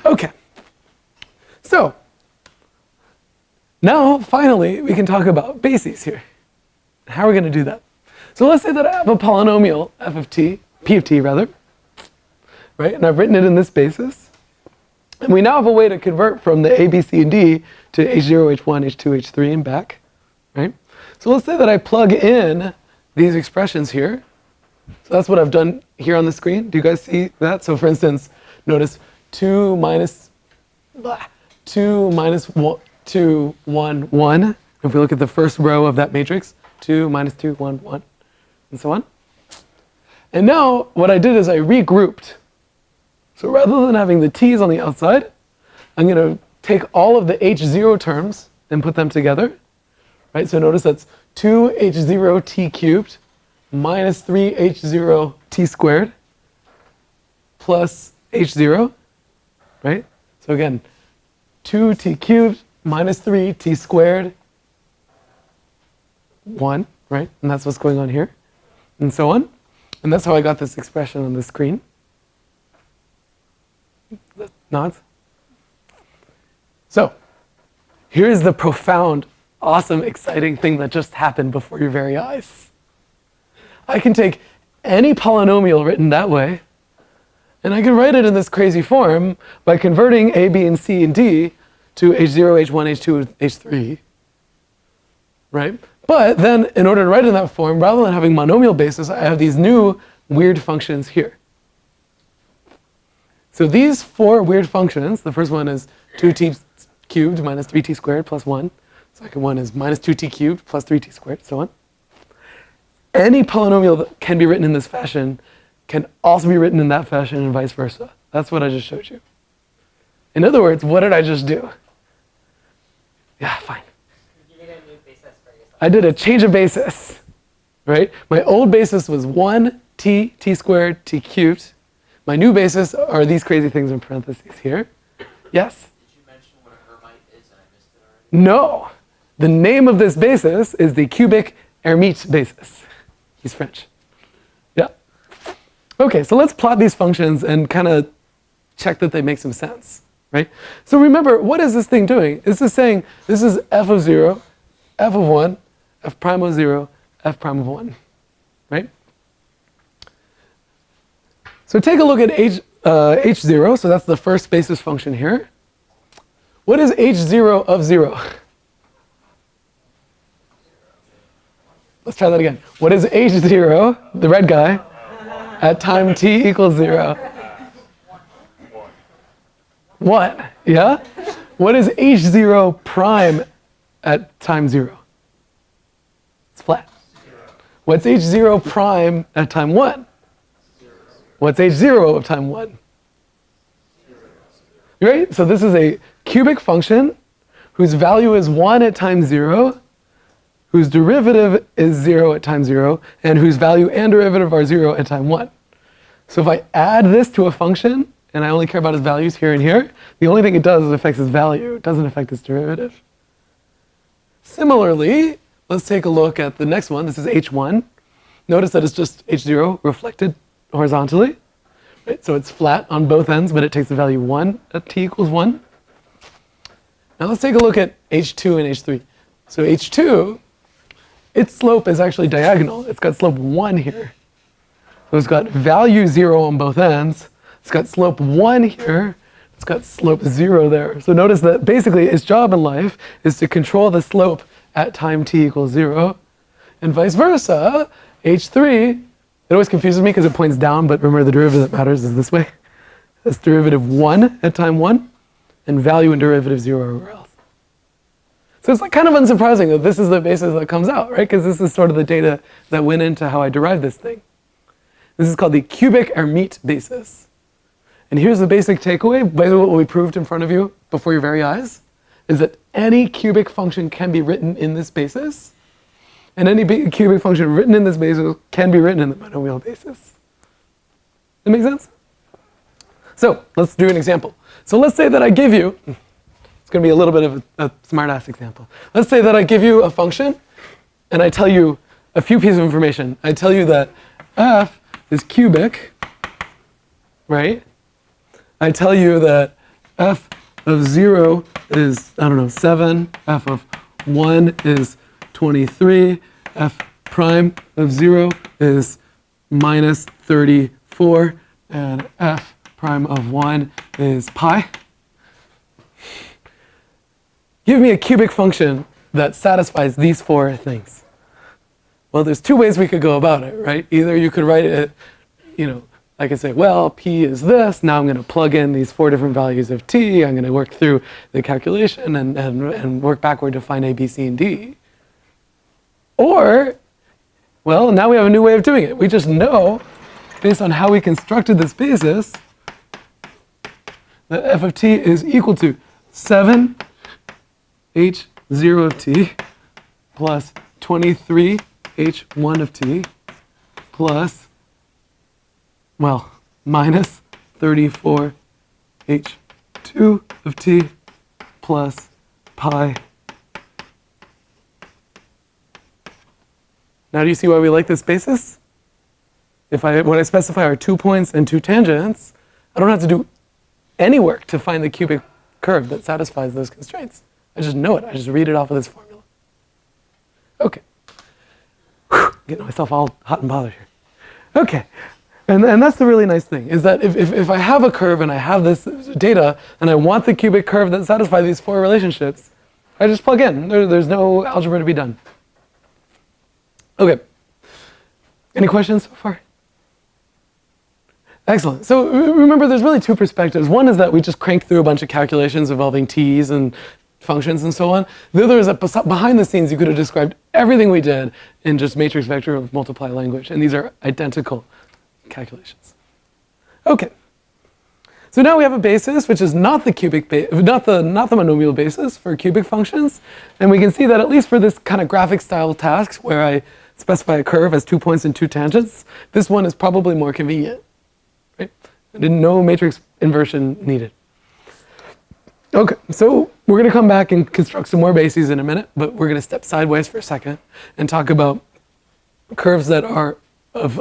Okay. So now, finally, we can talk about bases here. How are we going to do that? So let's say that I have a polynomial f of t, p of t rather, right? And I've written it in this basis. And we now have a way to convert from the a, b, c, and d to h0, h1, h2, h3, and back, right? So let's say that I plug in these expressions here. So that's what I've done here on the screen. Do you guys see that? So for instance, notice 2 minus 1, 2, 1, 1. If we look at the first row of that matrix, 2, minus 2, 1, 1, and so on. And now what I did is I regrouped. So rather than having the t's on the outside, I'm going to take all of the h0 terms and put them together. Right? So notice that's 2h0t cubed minus 3h0t squared plus h0. Right? So again, 2t cubed minus 3t squared, 1, right? And that's what's going on here, and so on. And that's how I got this expression on the screen. Nods? So, here's the profound, awesome, exciting thing that just happened before your very eyes. I can take any polynomial written that way, and I can write it in this crazy form by converting a, b, and c, and d to h0, h1, h2, h3, right? But then, in order to write it in that form, rather than having monomial basis, I have these new weird functions here. So these 4 weird functions, the first one is 2t cubed minus 3t squared plus 1. The second one is minus 2t cubed plus 3t squared, so on. Any polynomial that can be written in this fashion can also be written in that fashion and vice versa. That's what I just showed you. In other words, what did I just do? Yeah, fine. You did a new basis for yourself. I did a change of basis, right? My old basis was 1t, t squared, t cubed. My new basis are these crazy things in parentheses here. Yes? Did you mention what a Hermite is and I missed it already? No. The name of this basis is the cubic Hermite basis. He's French. Yeah. Okay, so let's plot these functions and kind of check that they make some sense, right? So remember, what is this thing doing? This is saying this is f of 0, f of 1, f prime of 0, f prime of 1, right? So take a look at h0, so that's the first basis function here. What is h0 of 0? Let's try that again. What is h0, the red guy, at time t equals 0? 1, yeah? What is h0 prime at time 0? It's flat. What's h0 prime at time 1? What's h0 of time 1? Right? So this is a cubic function whose value is 1 at time 0, whose derivative is 0 at time 0, and whose value and derivative are 0 at time 1. So if I add this to a function, and I only care about its values here and here, the only thing it does is it affects its value. It doesn't affect its derivative. Similarly, let's take a look at the next one. This is h1. Notice that it's just h0 reflected horizontally. Right? So it's flat on both ends, but it takes the value 1 at t equals 1. Now let's take a look at h2 and h3. So h2, its slope is actually diagonal. It's got slope 1 here. So it's got value 0 on both ends. It's got slope 1 here. It's got slope 0 there. So notice that basically its job in life is to control the slope at time t equals 0. And vice versa, h3, it always confuses me because it points down, but remember the derivative that matters is this way. It's derivative 1 at time 1, and value and derivative 0 everywhere else. So it's like kind of unsurprising that this is the basis that comes out, right? Because this is sort of the data that went into how I derived this thing. This is called the cubic Hermite basis. And here's the basic takeaway, basically what we proved in front of you before your very eyes, is that any cubic function can be written in this basis, and any cubic function written in this basis can be written in the monomial basis. That make sense? So let's do an example. So let's say that I give you, it's going to be a little bit of a smart-ass example. Let's say that I give you a function, and I tell you a few pieces of information. I tell you that f is cubic, right? I tell you that f of 0 is, I don't know, 7, f of 1 is 23, f prime of 0 is minus 34, and f prime of 1 is pi. Give me a cubic function that satisfies these 4 things. Well, there's 2 ways we could go about it, right? Either you could write it, I could say, well, p is this. Now I'm going to plug in these 4 different values of t. I'm going to work through the calculation and work backward to find a, b, c, and d. Or, well, now we have a new way of doing it. We just know, based on how we constructed this basis, that f of t is equal to 7 h0 of t plus 23 h1 of t plus, well, minus 34 h2 of t plus pi. Now do you see why we like this basis? When I specify our 2 points and 2 tangents, I don't have to do any work to find the cubic curve that satisfies those constraints. I just know it. I just read it off of this formula. Okay. Whew, getting myself all hot and bothered here. Okay. And that's the really nice thing, is that if I have a curve and I have this data and I want the cubic curve that satisfies these 4 relationships, I just plug in. There's no algebra to be done. Okay. Any questions so far? Excellent. So remember, there's really 2 perspectives. One is that we just cranked through a bunch of calculations involving t's and functions and so on. The other is that behind the scenes, you could have described everything we did in just matrix vector multiply language, and these are identical calculations. Okay. So now we have a basis which is not the not the monomial basis for cubic functions, and we can see that at least for this kind of graphic style task where I specify a curve as 2 points and 2 tangents, this one is probably more convenient. Right? No matrix inversion needed. Okay, so we're going to come back and construct some more bases in a minute, but we're going to step sideways for a second and talk about curves that are of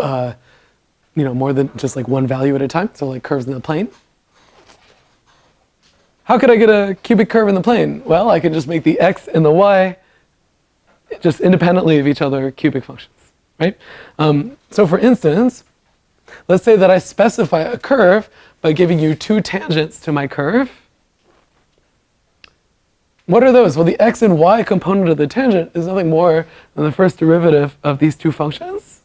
more than just like one value at a time, so like curves in the plane. How could I get a cubic curve in the plane? Well, I can just make the x and the y just independently of each other cubic functions, right? So for instance, let's say that I specify a curve by giving you 2 tangents to my curve. What are those? Well, the x and y component of the tangent is nothing more than the first derivative of these 2 functions.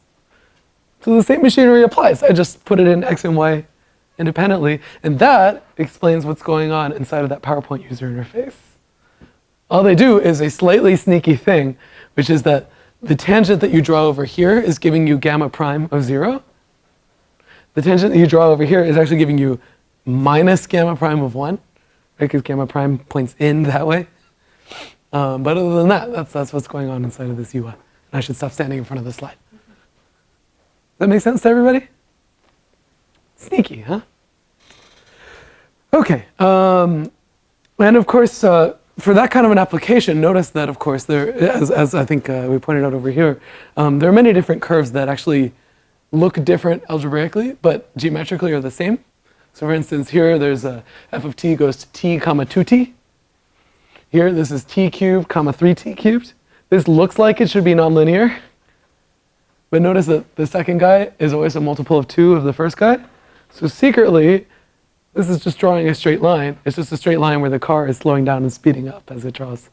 So the same machinery applies. I just put it in x and y independently, and that explains what's going on inside of that PowerPoint user interface. All they do is a slightly sneaky thing, which is that the tangent that you draw over here is giving you gamma prime of 0. The tangent that you draw over here is actually giving you minus gamma prime of 1. Because gamma prime points in that way. But other than that, that's what's going on inside of this UI. And I should stop standing in front of the slide. Does that make sense to everybody? Sneaky, huh? Okay. And of course, for that kind of an application, notice that, of course, as I think we pointed out over here, there are many different curves that actually look different algebraically, but geometrically are the same. So for instance, here there's a f of t goes to t comma 2t. Here this is t cubed comma 3t cubed. This looks like it should be nonlinear. But notice that the second guy is always a multiple of 2 of the first guy. So secretly, this is just drawing a straight line. It's just a straight line where the car is slowing down and speeding up as it draws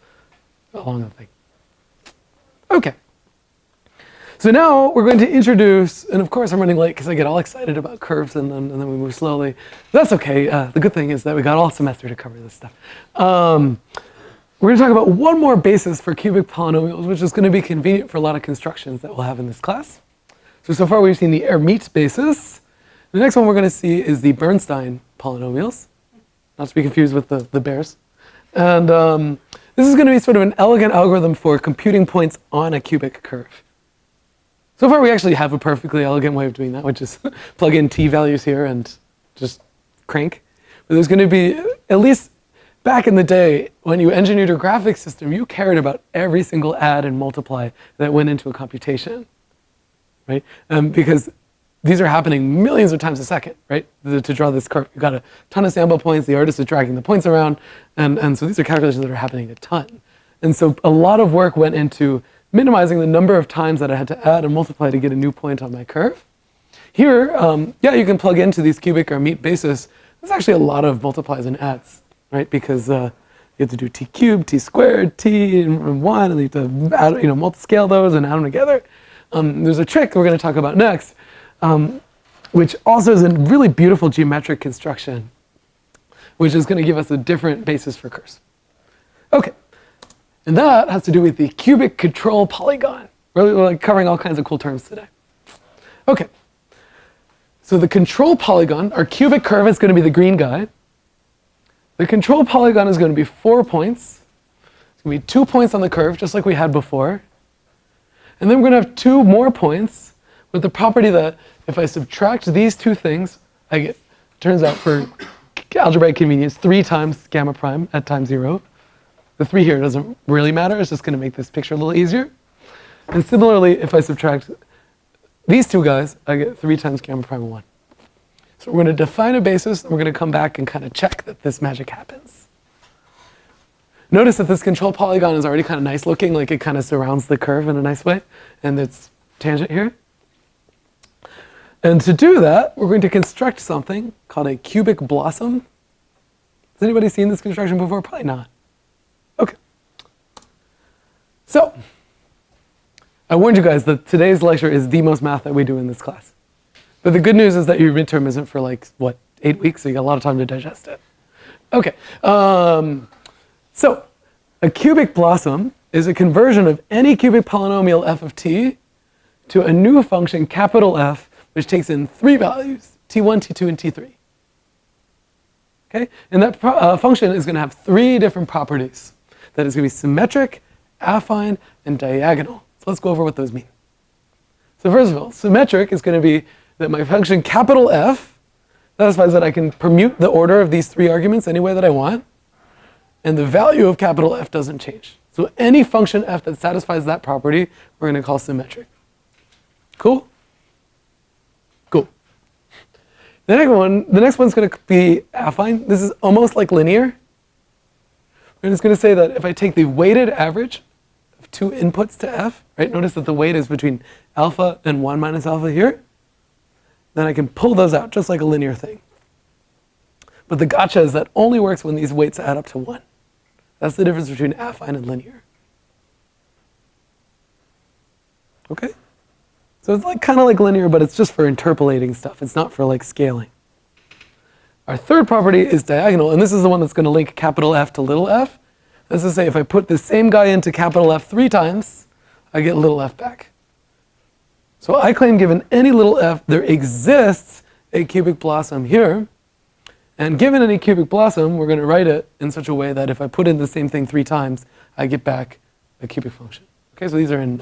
along the thing. Okay. So now we're going to introduce, and of course I'm running late because I get all excited about curves and then we move slowly. That's okay. The good thing is that we got all semester to cover this stuff. We're going to talk about one more basis for cubic polynomials, which is going to be convenient for a lot of constructions that we'll have in this class. So far we've seen the Hermite basis. The next one we're going to see is the Bernstein polynomials, not to be confused with the bears. And this is going to be sort of an elegant algorithm for computing points on a cubic curve. So far we actually have a perfectly elegant way of doing that, which is plug in t values here and just crank. But there's going to be at least back in the day, when you engineered your graphics system, you cared about every single add and multiply that went into a computation, right? Because these are happening millions of times a second, right? To draw this curve, you've got a ton of sample points, the artist is dragging the points around, and so these are calculations that are happening a ton. And so a lot of work went into minimizing the number of times that I had to add and multiply to get a new point on my curve. Here, yeah, you can plug into these cubic or meet basis. There's actually a lot of multiplies and adds, right? Because you have to do t cubed, t squared, t and 1, and you have to add, multi-scale those and add them together. There's a trick we're going to talk about next, which also is a really beautiful geometric construction, which is going to give us a different basis for curves. Okay, and that has to do with the cubic control polygon. We're like covering all kinds of cool terms today. Okay, so the control polygon, our cubic curve is going to be the green guy. The control polygon is going to be 4 points. It's going to be 2 points on the curve, just like we had before. And then we're going to have 2 more points with the property that if I subtract these 2 things, I get, turns out for algebraic convenience, 3 times gamma prime at time 0. The 3 here doesn't really matter. It's just going to make this picture a little easier. And similarly, if I subtract these 2 guys, I get 3 times gamma prime 1. So we're going to define a basis, and we're going to come back and kind of check that this magic happens. Notice that this control polygon is already kind of nice looking, like it kind of surrounds the curve in a nice way, and its tangent here. And to do that, we're going to construct something called a cubic blossom. Has anybody seen this construction before? Probably not. Okay. So, I warned you guys that today's lecture is the most math that we do in this class. But the good news is that your midterm isn't for like, what, 8 weeks, so you got a lot of time to digest it. Okay, so a cubic blossom is a conversion of any cubic polynomial f of t to a new function, capital F, which takes in 3 values, t1, t2, and t3. Okay, and that function is going to have 3 different properties. That is going to be symmetric, affine, and diagonal. So let's go over what those mean. So first of all, symmetric is going to be that my function capital F satisfies that I can permute the order of these 3 arguments any way that I want, and the value of capital F doesn't change. So any function f that satisfies that property, we're going to call symmetric. Cool? Cool. The next one's going to be affine. This is almost like linear. We're just going to say that if I take the weighted average of 2 inputs to f, right? Notice that the weight is between alpha and 1 minus alpha here. Then I can pull those out just like a linear thing. But the gotcha is that only works when these weights add up to 1. That's the difference between affine and linear. Okay? So it's like kind of like linear, but it's just for interpolating stuff. It's not for like scaling. Our third property is diagonal, and this is the one that's going to link capital F to little f. That's to say, if I put the same guy into capital F 3 times, I get little f back. So I claim given any little f, there exists a cubic blossom here. And given any cubic blossom, we're going to write it in such a way that if I put in the same thing 3 times, I get back a cubic function. Okay, so these are in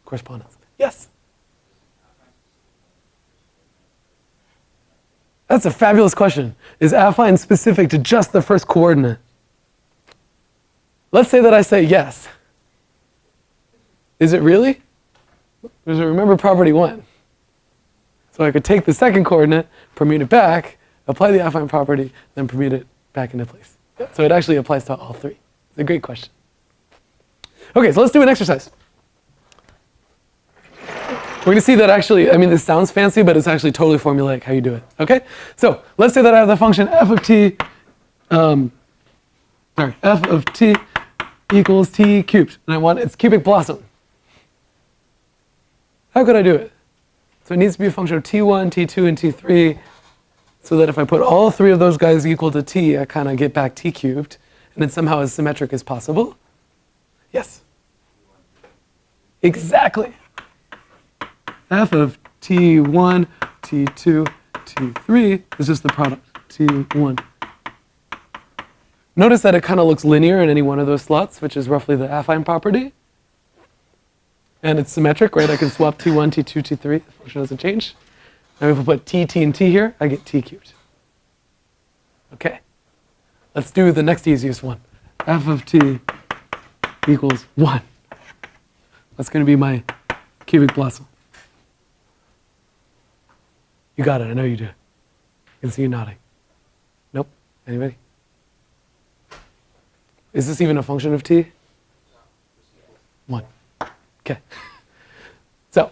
correspondence. Yes? That's a fabulous question. Is affine specific to just the first coordinate? Let's say that I say yes. Is it really? Because remember property 1. So I could take the second coordinate, permute it back, apply the affine property, then permute it back into place. Yeah, so it actually applies to all 3. It's a great question. Okay, so let's do an exercise. We're going to see that actually, I mean, this sounds fancy, but it's actually totally formulaic how you do it. Okay? So let's say that I have the function f of t, f of t equals t cubed, and I want its cubic blossom. How could I do it? So it needs to be a function of t1, t2, and t3, so that if I put all 3 of those guys equal to t, I kind of get back t cubed, and it's somehow as symmetric as possible. Yes? Exactly. F of t1, t2, t3 is just the product, t1. Notice that it kind of looks linear in any one of those slots, which is roughly the affine property. And it's symmetric, right? I can swap t1, t2, t3. The function doesn't change. And if I put t, t, and t here, I get t cubed. Okay. let's do the next easiest one. F of t equals 1. That's going to be my cubic blossom. You got it. I know you do. I can see you nodding. Nope. Anybody? Is this even a function of t? 1. Okay. So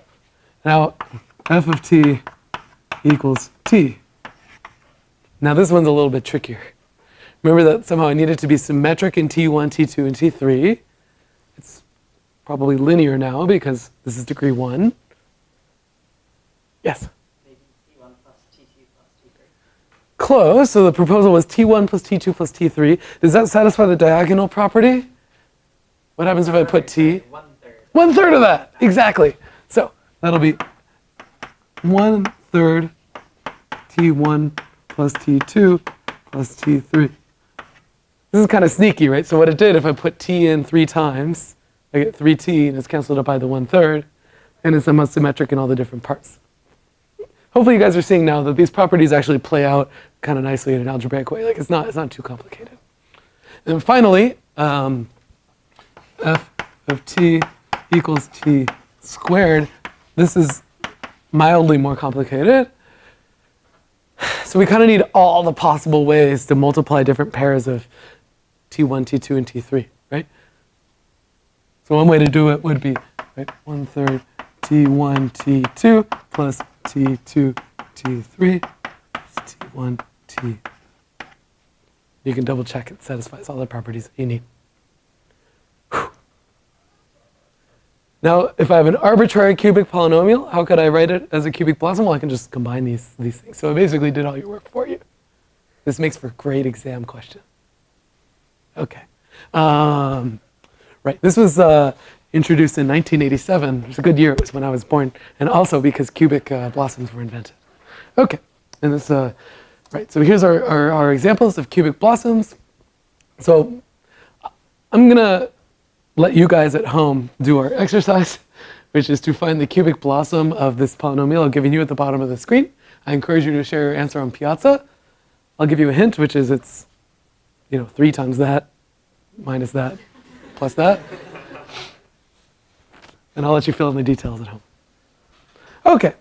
now f of t equals t. Now this one's a little bit trickier. Remember that somehow I need it to be symmetric in t1, t2, and t3. It's probably linear now because this is degree 1. Yes? Maybe T1 plus T2 plus T3. Close. So the proposal was t1 plus t2 plus t3. Does that satisfy the diagonal property? What happens if I put t? 1/3. 1/3 of that. Exactly. So that'll be 1/3 t1 plus t2 plus t3. This is kind of sneaky, right? So what it did, if I put t in 3 times, I get 3t, and it's canceled out by the 1/3, and it's somewhat symmetric in all the different parts. Hopefully you guys are seeing now that these properties actually play out kind of nicely in an algebraic way. Like it's not too complicated. And finally, f of t equals t squared. This is mildly more complicated. So we kind of need all the possible ways to multiply different pairs of t1, t2, and t3, right? So one way to do it would be, right, 1/3 t1, t2 plus t2, t3 plus t1, t. You can double check it satisfies all the properties you need. Whew. Now, if I have an arbitrary cubic polynomial, how could I write it as a cubic blossom? Well, I can just combine these things. So I basically did all your work for you. This makes for a great exam question. Okay. Right, this was introduced in 1987. It was a good year. It was when I was born. And also because cubic blossoms were invented. Okay, and this, right, so here's our examples of cubic blossoms. So I'm going to let you guys at home do our exercise, which is to find the cubic blossom of this polynomial I've given you at the bottom of the screen. I encourage you to share your answer on Piazza. I'll give you a hint, which is it's, 3 times that, minus that, plus that. And I'll let you fill in the details at home. Okay,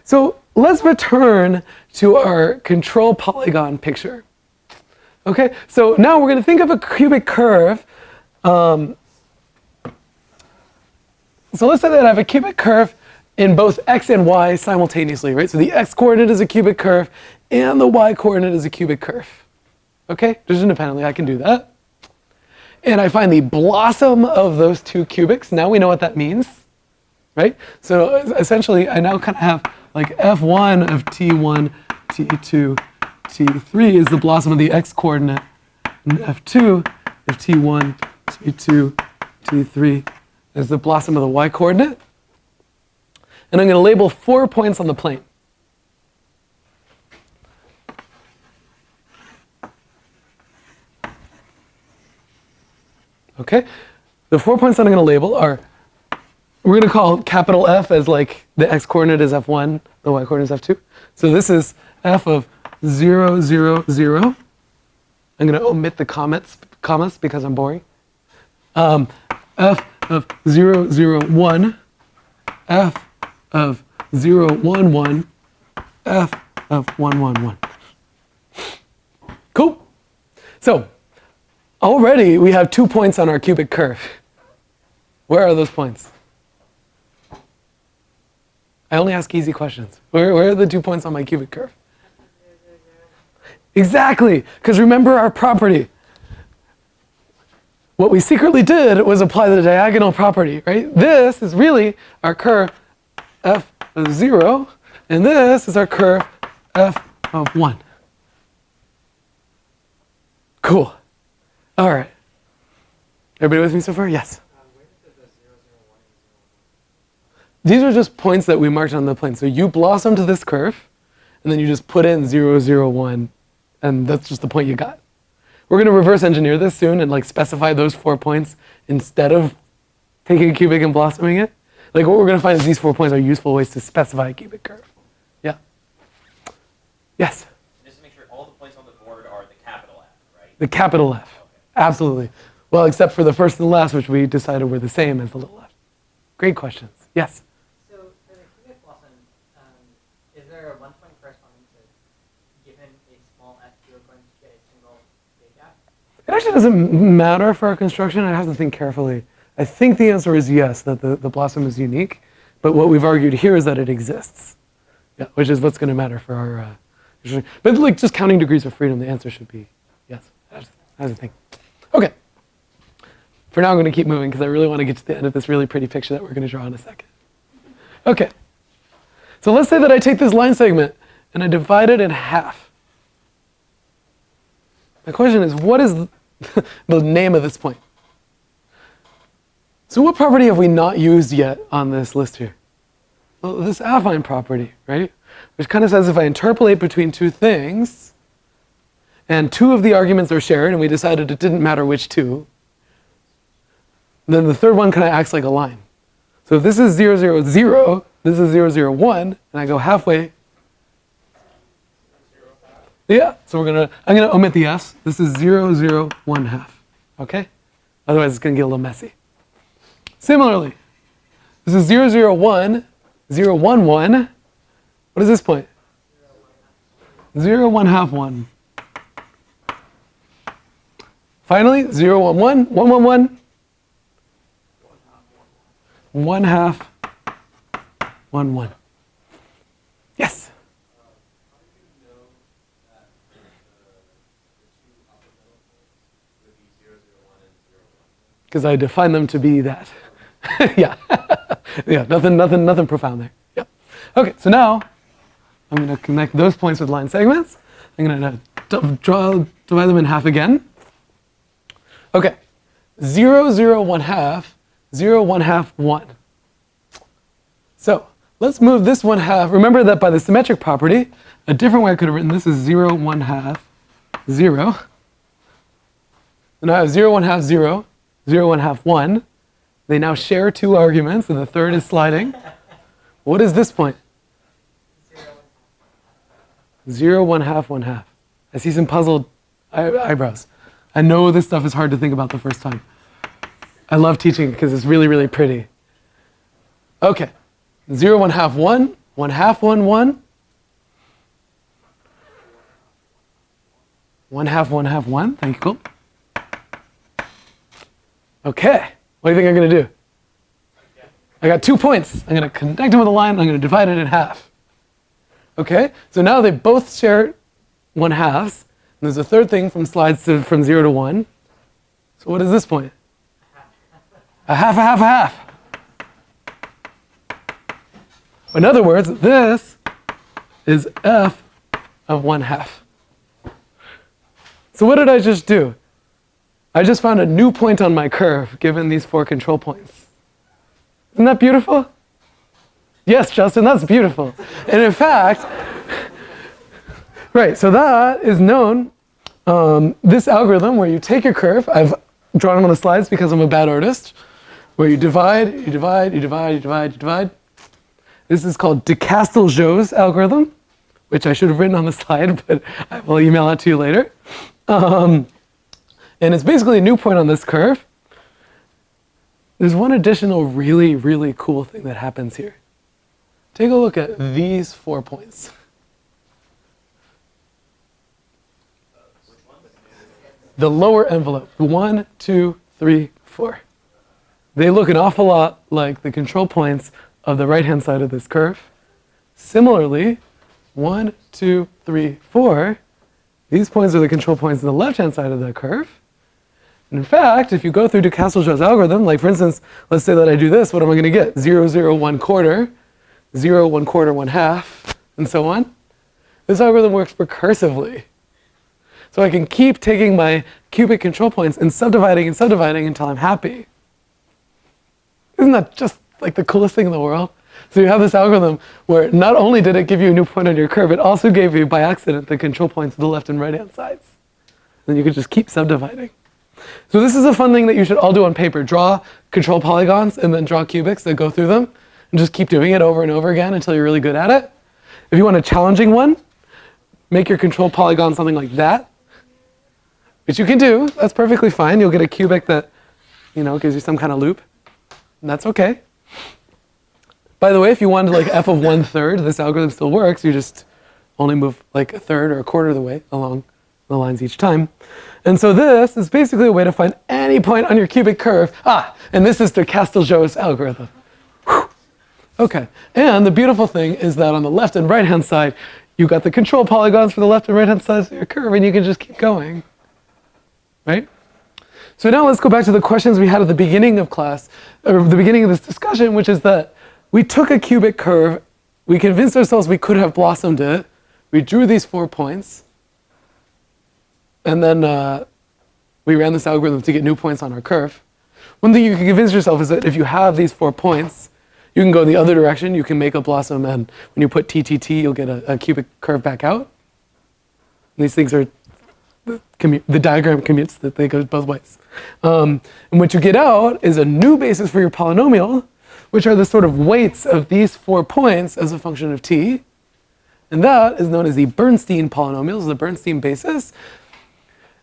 so let's return to our control polygon picture. Okay, so now we're going to think of a cubic curve. So let's say that I have a cubic curve in both x and y simultaneously, right? So the x-coordinate is a cubic curve and the y-coordinate is a cubic curve. Okay, just independently, I can do that. And I find the blossom of those 2 cubics. Now we know what that means, right? So essentially, I now kind of have like f1 of t1, t2, t3 is the blossom of the x-coordinate, and f2 of t1, t2, t3 is the blossom of the y-coordinate. And I'm going to label 4 points on the plane. Okay, the 4 points that I'm going to label are, we're going to call capital F as like the x-coordinate is f1, the y-coordinate is f2. So this is f of 0, 0, 0. I'm going to omit the commas because I'm boring. F of 0, 0, 1, f of 0, 1, 1, f of 1, 1, 1. Cool. So already we have 2 points on our cubic curve. Where are those points? I only ask easy questions. Where are the 2 points on my cubic curve? Exactly, because remember our property. What we secretly did was apply the diagonal property, right? This is really our curve f of 0, and this is our curve f of 1. Cool. All right. Everybody with me so far? Yes. These are just points that we marked on the plane. So you blossom to this curve, and then you just put in 0, 0, 1, and that's just the point you got. We're going to reverse engineer this soon and like specify those 4 points instead of taking a cubic and blossoming it. Like what we're going to find is these 4 points are useful ways to specify a cubic curve. Yeah. Yes. Just to make sure all the points on the board are the capital F, right? The capital F. Absolutely. Well, except for the first and the last, which we decided were the same as the little f. Great questions. Yes? So for the cubic blossom, is there a one-to-one correspondence of given a small f, you're going to get a single big f? It actually doesn't matter for our construction. I have to think carefully. I think the answer is yes, that the blossom is unique. But what we've argued here is that it exists. Yeah, which is what's going to matter for our... but like just counting degrees of freedom, the answer should be yes. That's the thing. Okay. For now, I'm going to keep moving because I really want to get to the end of this really pretty picture that we're going to draw in a second. Okay. So let's say that I take this line segment and I divide it in half. The question is, what is the name of this point? So what property have we not used yet on this list here? Well, this affine property, right? Which kind of says if I interpolate between two things, and two of the arguments are shared, and we decided it didn't matter which two, then the third one kind of acts like a line. So if this is 0, 0, 0, this is 0, 0, 1, and I go halfway. Yeah, so I'm gonna omit the s. This is 0, 0, 1 half. Okay? Otherwise it's gonna get a little messy. Similarly, this is 0, 0, 1, 0, 1, 1. What is this point? 0, 1 half 1. Finally, 0, 1, 1, 1, 1, 1. 1 half, 1, 1. Yes? How do you know that the two upper middle points would be 0, 0, 1 and 0, 1? Because I define them to be that. Yeah. Yeah, nothing profound there. Yeah. Okay, so now I'm going to connect those points with line segments. I'm going to divide them in half again. Okay. 0, 0, 1 half, 0, 1 half, 1. So let's move this 1 half. Remember that by the symmetric property, a different way I could have written this is 0, 1 half, 0. And I have 0, 1 half, 0, 0, 1 half, 1. They now share two arguments, and the third is sliding. What is this point? 0, 1 half, 1 half. I see some puzzled eyebrows. I know this stuff is hard to think about the first time. I love teaching because it's really, really pretty. Okay. 0, 1 half, 1. 1 half, 1, 1. 1 half, 1 half, 1. Thank you, cool. Okay. What do you think I'm going to do? I got 2 points. I'm going to connect them with a line. I'm going to divide it in half. Okay? So now they both share 1 halves. And there's a third thing from slides from 0 to 1. So what is this point? A half, a half, a half. In other words, this is f of 1 half. So what did I just do? I just found a new point on my curve given these 4 control points. Isn't that beautiful? Yes, Justin, that's beautiful. And in fact, right, so that is known, this algorithm where you take your curve, I've drawn it on the slides because I'm a bad artist, where you divide, you divide, you divide, you divide, you divide. This is called de Castelgeau's algorithm, which I should have written on the slide, but I will email it to you later. And it's basically a new point on this curve. There's one additional really, really cool thing that happens here. Take a look at these 4 points. The lower envelope, 1, 2, 3, 4. They look an awful lot like the control points of the right-hand side of this curve. Similarly, 1, 2, 3, 4, these points are the control points on the left-hand side of the curve. And in fact, if you go through de Castelgeau's algorithm, like for instance, let's say that I do this, what am I going to get? 0, 0, 1 quarter, 0, 1 quarter, 1 half, and so on. This algorithm works recursively. So I can keep taking my cubic control points and subdividing until I'm happy. Isn't that just like the coolest thing in the world? So you have this algorithm where not only did it give you a new point on your curve, it also gave you by accident the control points of the left and right hand sides. And you could just keep subdividing. So this is a fun thing that you should all do on paper. Draw control polygons and then draw cubics that go through them. And just keep doing it over and over again until you're really good at it. If you want a challenging one, make your control polygon something like that. which you can do. That's perfectly fine. You'll get a cubic that, gives you some kind of loop, and that's okay. By the way, if you wanted like f of 1/3, this algorithm still works. You just only move like a third or a quarter of the way along the lines each time. And so this is basically a way to find any point on your cubic curve. And this is the Casteljos algorithm. Whew. Okay, and the beautiful thing is that on the left and right-hand side, you got the control polygons for the left and right-hand sides of your curve, and you can just keep going, right? So now let's go back to the questions we had at the beginning of class, or the beginning of this discussion, which is that we took a cubic curve, we convinced ourselves we could have blossomed it, we drew these 4 points, and then we ran this algorithm to get new points on our curve. One thing you can convince yourself is that if you have these 4 points, you can go in the other direction, you can make a blossom, and when you put TTT, you'll get a cubic curve back out. And these things are, the diagram commutes, that they go both ways. And what you get out is a new basis for your polynomial, which are the sort of weights of these 4 points as a function of t. And that is known as the Bernstein polynomials, the Bernstein basis.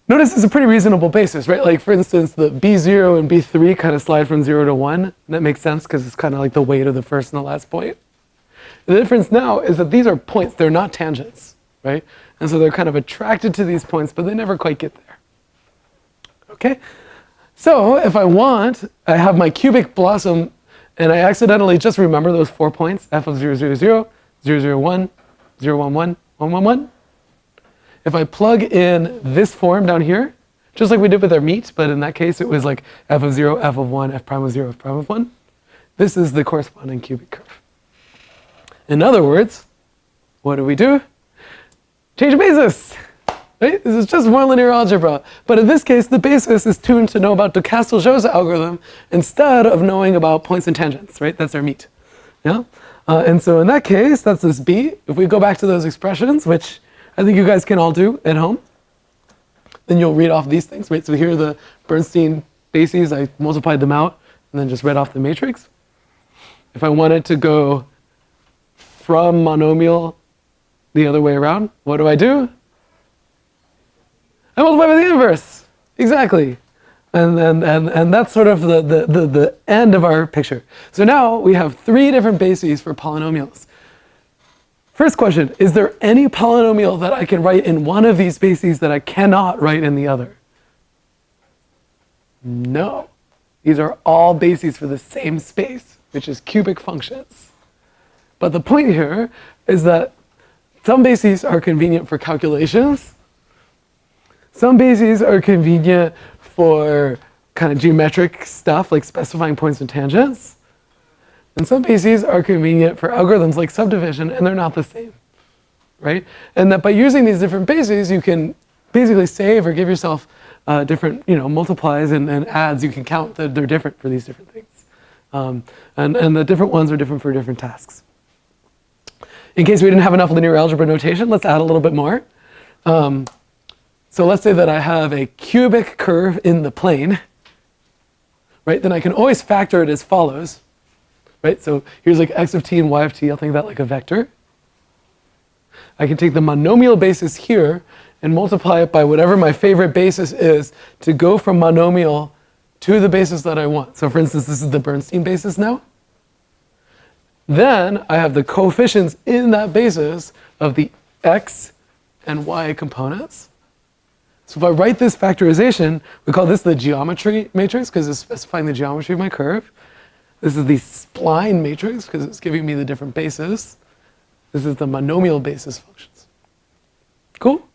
Notice it's a pretty reasonable basis, right? Like, for instance, the B0 and B3 kind of slide from 0 to 1. And that makes sense because it's kind of like the weight of the first and the last point. The difference now is that these are points. They're not tangents, right? And so they're kind of attracted to these points, but they never quite get there. Okay? So if I have my cubic blossom, and I accidentally just remember those 4 points, f of 0, 0, 0, 0, 0, 1, 0, 1, 1, 1, 1, 1. If I plug in this form down here, just like we did with our meat, but in that case it was like f of 0, f of 1, f prime of 0, f prime of 1. This is the corresponding cubic curve. In other words, what do? Change basis. Right? This is just more linear algebra. But in this case, the basis is tuned to know about the Casteljos algorithm instead of knowing about points and tangents, right? That's our meat. Yeah? And so in that case, that's this b. If we go back to those expressions, which I think you guys can all do at home, then you'll read off these things, right? So here are the Bernstein bases. I multiplied them out and then just read off the matrix. If I wanted to go from monomial the other way around, what do? I multiply by the inverse. Exactly. And that's sort of the end of our picture. So now we have 3 different bases for polynomials. First question, is there any polynomial that I can write in one of these bases that I cannot write in the other? No. These are all bases for the same space, which is cubic functions. But the point here is that some bases are convenient for calculations. Some bases are convenient for kind of geometric stuff like specifying points and tangents. And some bases are convenient for algorithms like subdivision, and they're not the same, right? And that by using these different bases, you can basically save or give yourself different, multiplies and adds. You can count that they're different for these different things. And the different ones are different for different tasks. In case we didn't have enough linear algebra notation, let's add a little bit more. So let's say that I have a cubic curve in the plane, right? Then I can always factor it as follows, right? So here's like x of t and y of t. I'll think of that like a vector. I can take the monomial basis here and multiply it by whatever my favorite basis is to go from monomial to the basis that I want. So for instance, this is the Bernstein basis now. Then I have the coefficients in that basis of the x and y components. So if I write this factorization, we call this the geometry matrix because it's specifying the geometry of my curve. This is the spline matrix because it's giving me the different bases. This is the monomial basis functions. Cool?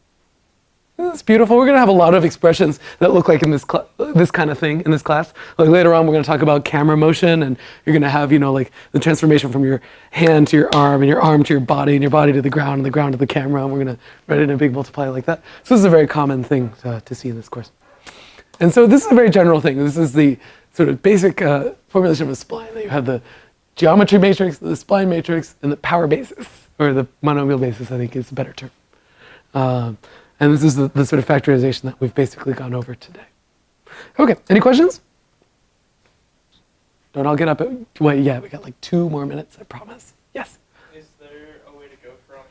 That's beautiful. We're going to have a lot of expressions that look like in this kind of thing in this class. Like later on, we're going to talk about camera motion, and you're going to have, like the transformation from your hand to your arm, and your arm to your body, and your body to the ground, and the ground to the camera, and we're going to write it in a big multiplier like that. So this is a very common thing to see in this course. And so this is a very general thing. This is the sort of basic formulation of a spline. That you have the geometry matrix, the spline matrix, and the power basis, or the monomial basis, I think is a better term. And this is the sort of factorization that we've basically gone over today. Okay, any questions? Don't all get up at, wait, yeah, we got like 2 more minutes, I promise. Yes? Is there a way to go from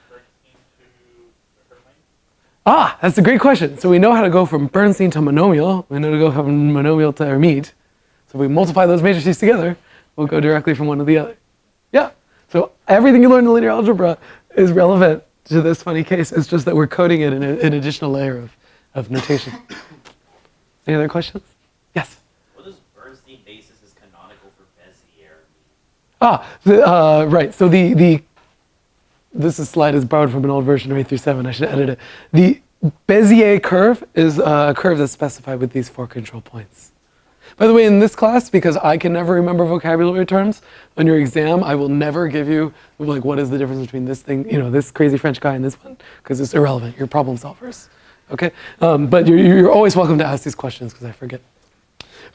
Bernstein to Ah, that's a great question. So we know how to go from Bernstein to monomial. We know to go from monomial to Hermite. So if we multiply those matrices together, we'll go directly from one to the other. Yeah. So everything you learn in linear algebra is relevant to this funny case. It's just that we're coding it in an additional layer of notation. Any other questions? Yes. What is Bernstein basis is canonical for Bezier? Right. So this slide is borrowed from an old version of 8 through 7. I should edit it. The Bezier curve is a curve that's specified with these 4 control points. By the way, in this class, because I can never remember vocabulary terms, on your exam, I will never give you, like, what is the difference between this thing, you know, this crazy French guy and this one, because it's irrelevant. You're problem solvers. Okay? But you're always welcome to ask these questions, because I forget.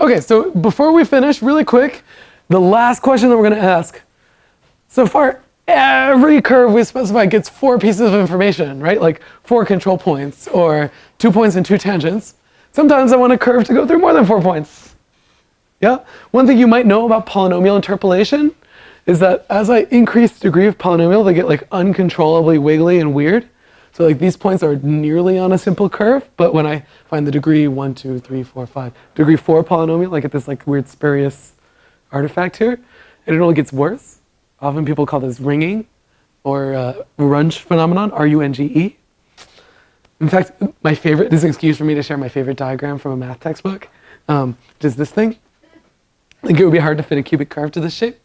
Okay, so before we finish, really quick, the last question that we're going to ask. So far, every curve we specify gets 4 pieces of information, right? Like 4 control points, or 2 points and 2 tangents. Sometimes I want a curve to go through more than 4 points. Yeah? One thing you might know about polynomial interpolation is that as I increase the degree of polynomial, they get like uncontrollably wiggly and weird. So like these points are nearly on a simple curve, but when I find the degree 1, 2, 3, 4, 5, degree 4 polynomial, I get this like weird spurious artifact here, and it only gets worse. Often people call this ringing, or Runge phenomenon, R-U-N-G-E. In fact, my favorite, this is an excuse for me to share my favorite diagram from a math textbook, which is this thing. I think it would be hard to fit a cubic curve to this shape.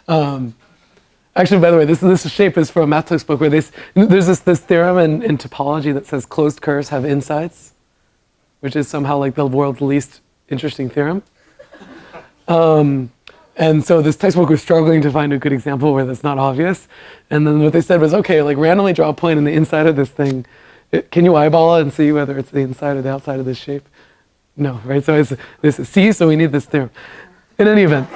Actually, by the way, this shape is from a math textbook where there's this theorem in topology that says closed curves have insides, which is somehow like the world's least interesting theorem. And so this textbook was struggling to find a good example where that's not obvious. And then what they said was, okay, like randomly draw a point in the inside of this thing. Can you eyeball it and see whether it's the inside or the outside of this shape? No, right? So this is C, so we need this theorem. In any event.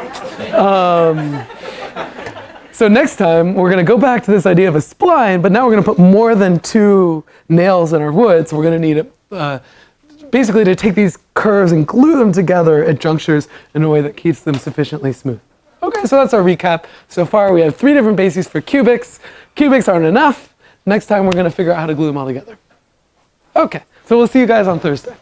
So next time, we're going to go back to this idea of a spline, but now we're going to put more than 2 nails in our wood. So we're going to need basically to take these curves and glue them together at junctures in a way that keeps them sufficiently smooth. Okay, so that's our recap. So far, we have 3 different bases for cubics. Cubics aren't enough. Next time, we're going to figure out how to glue them all together. Okay, so we'll see you guys on Thursday.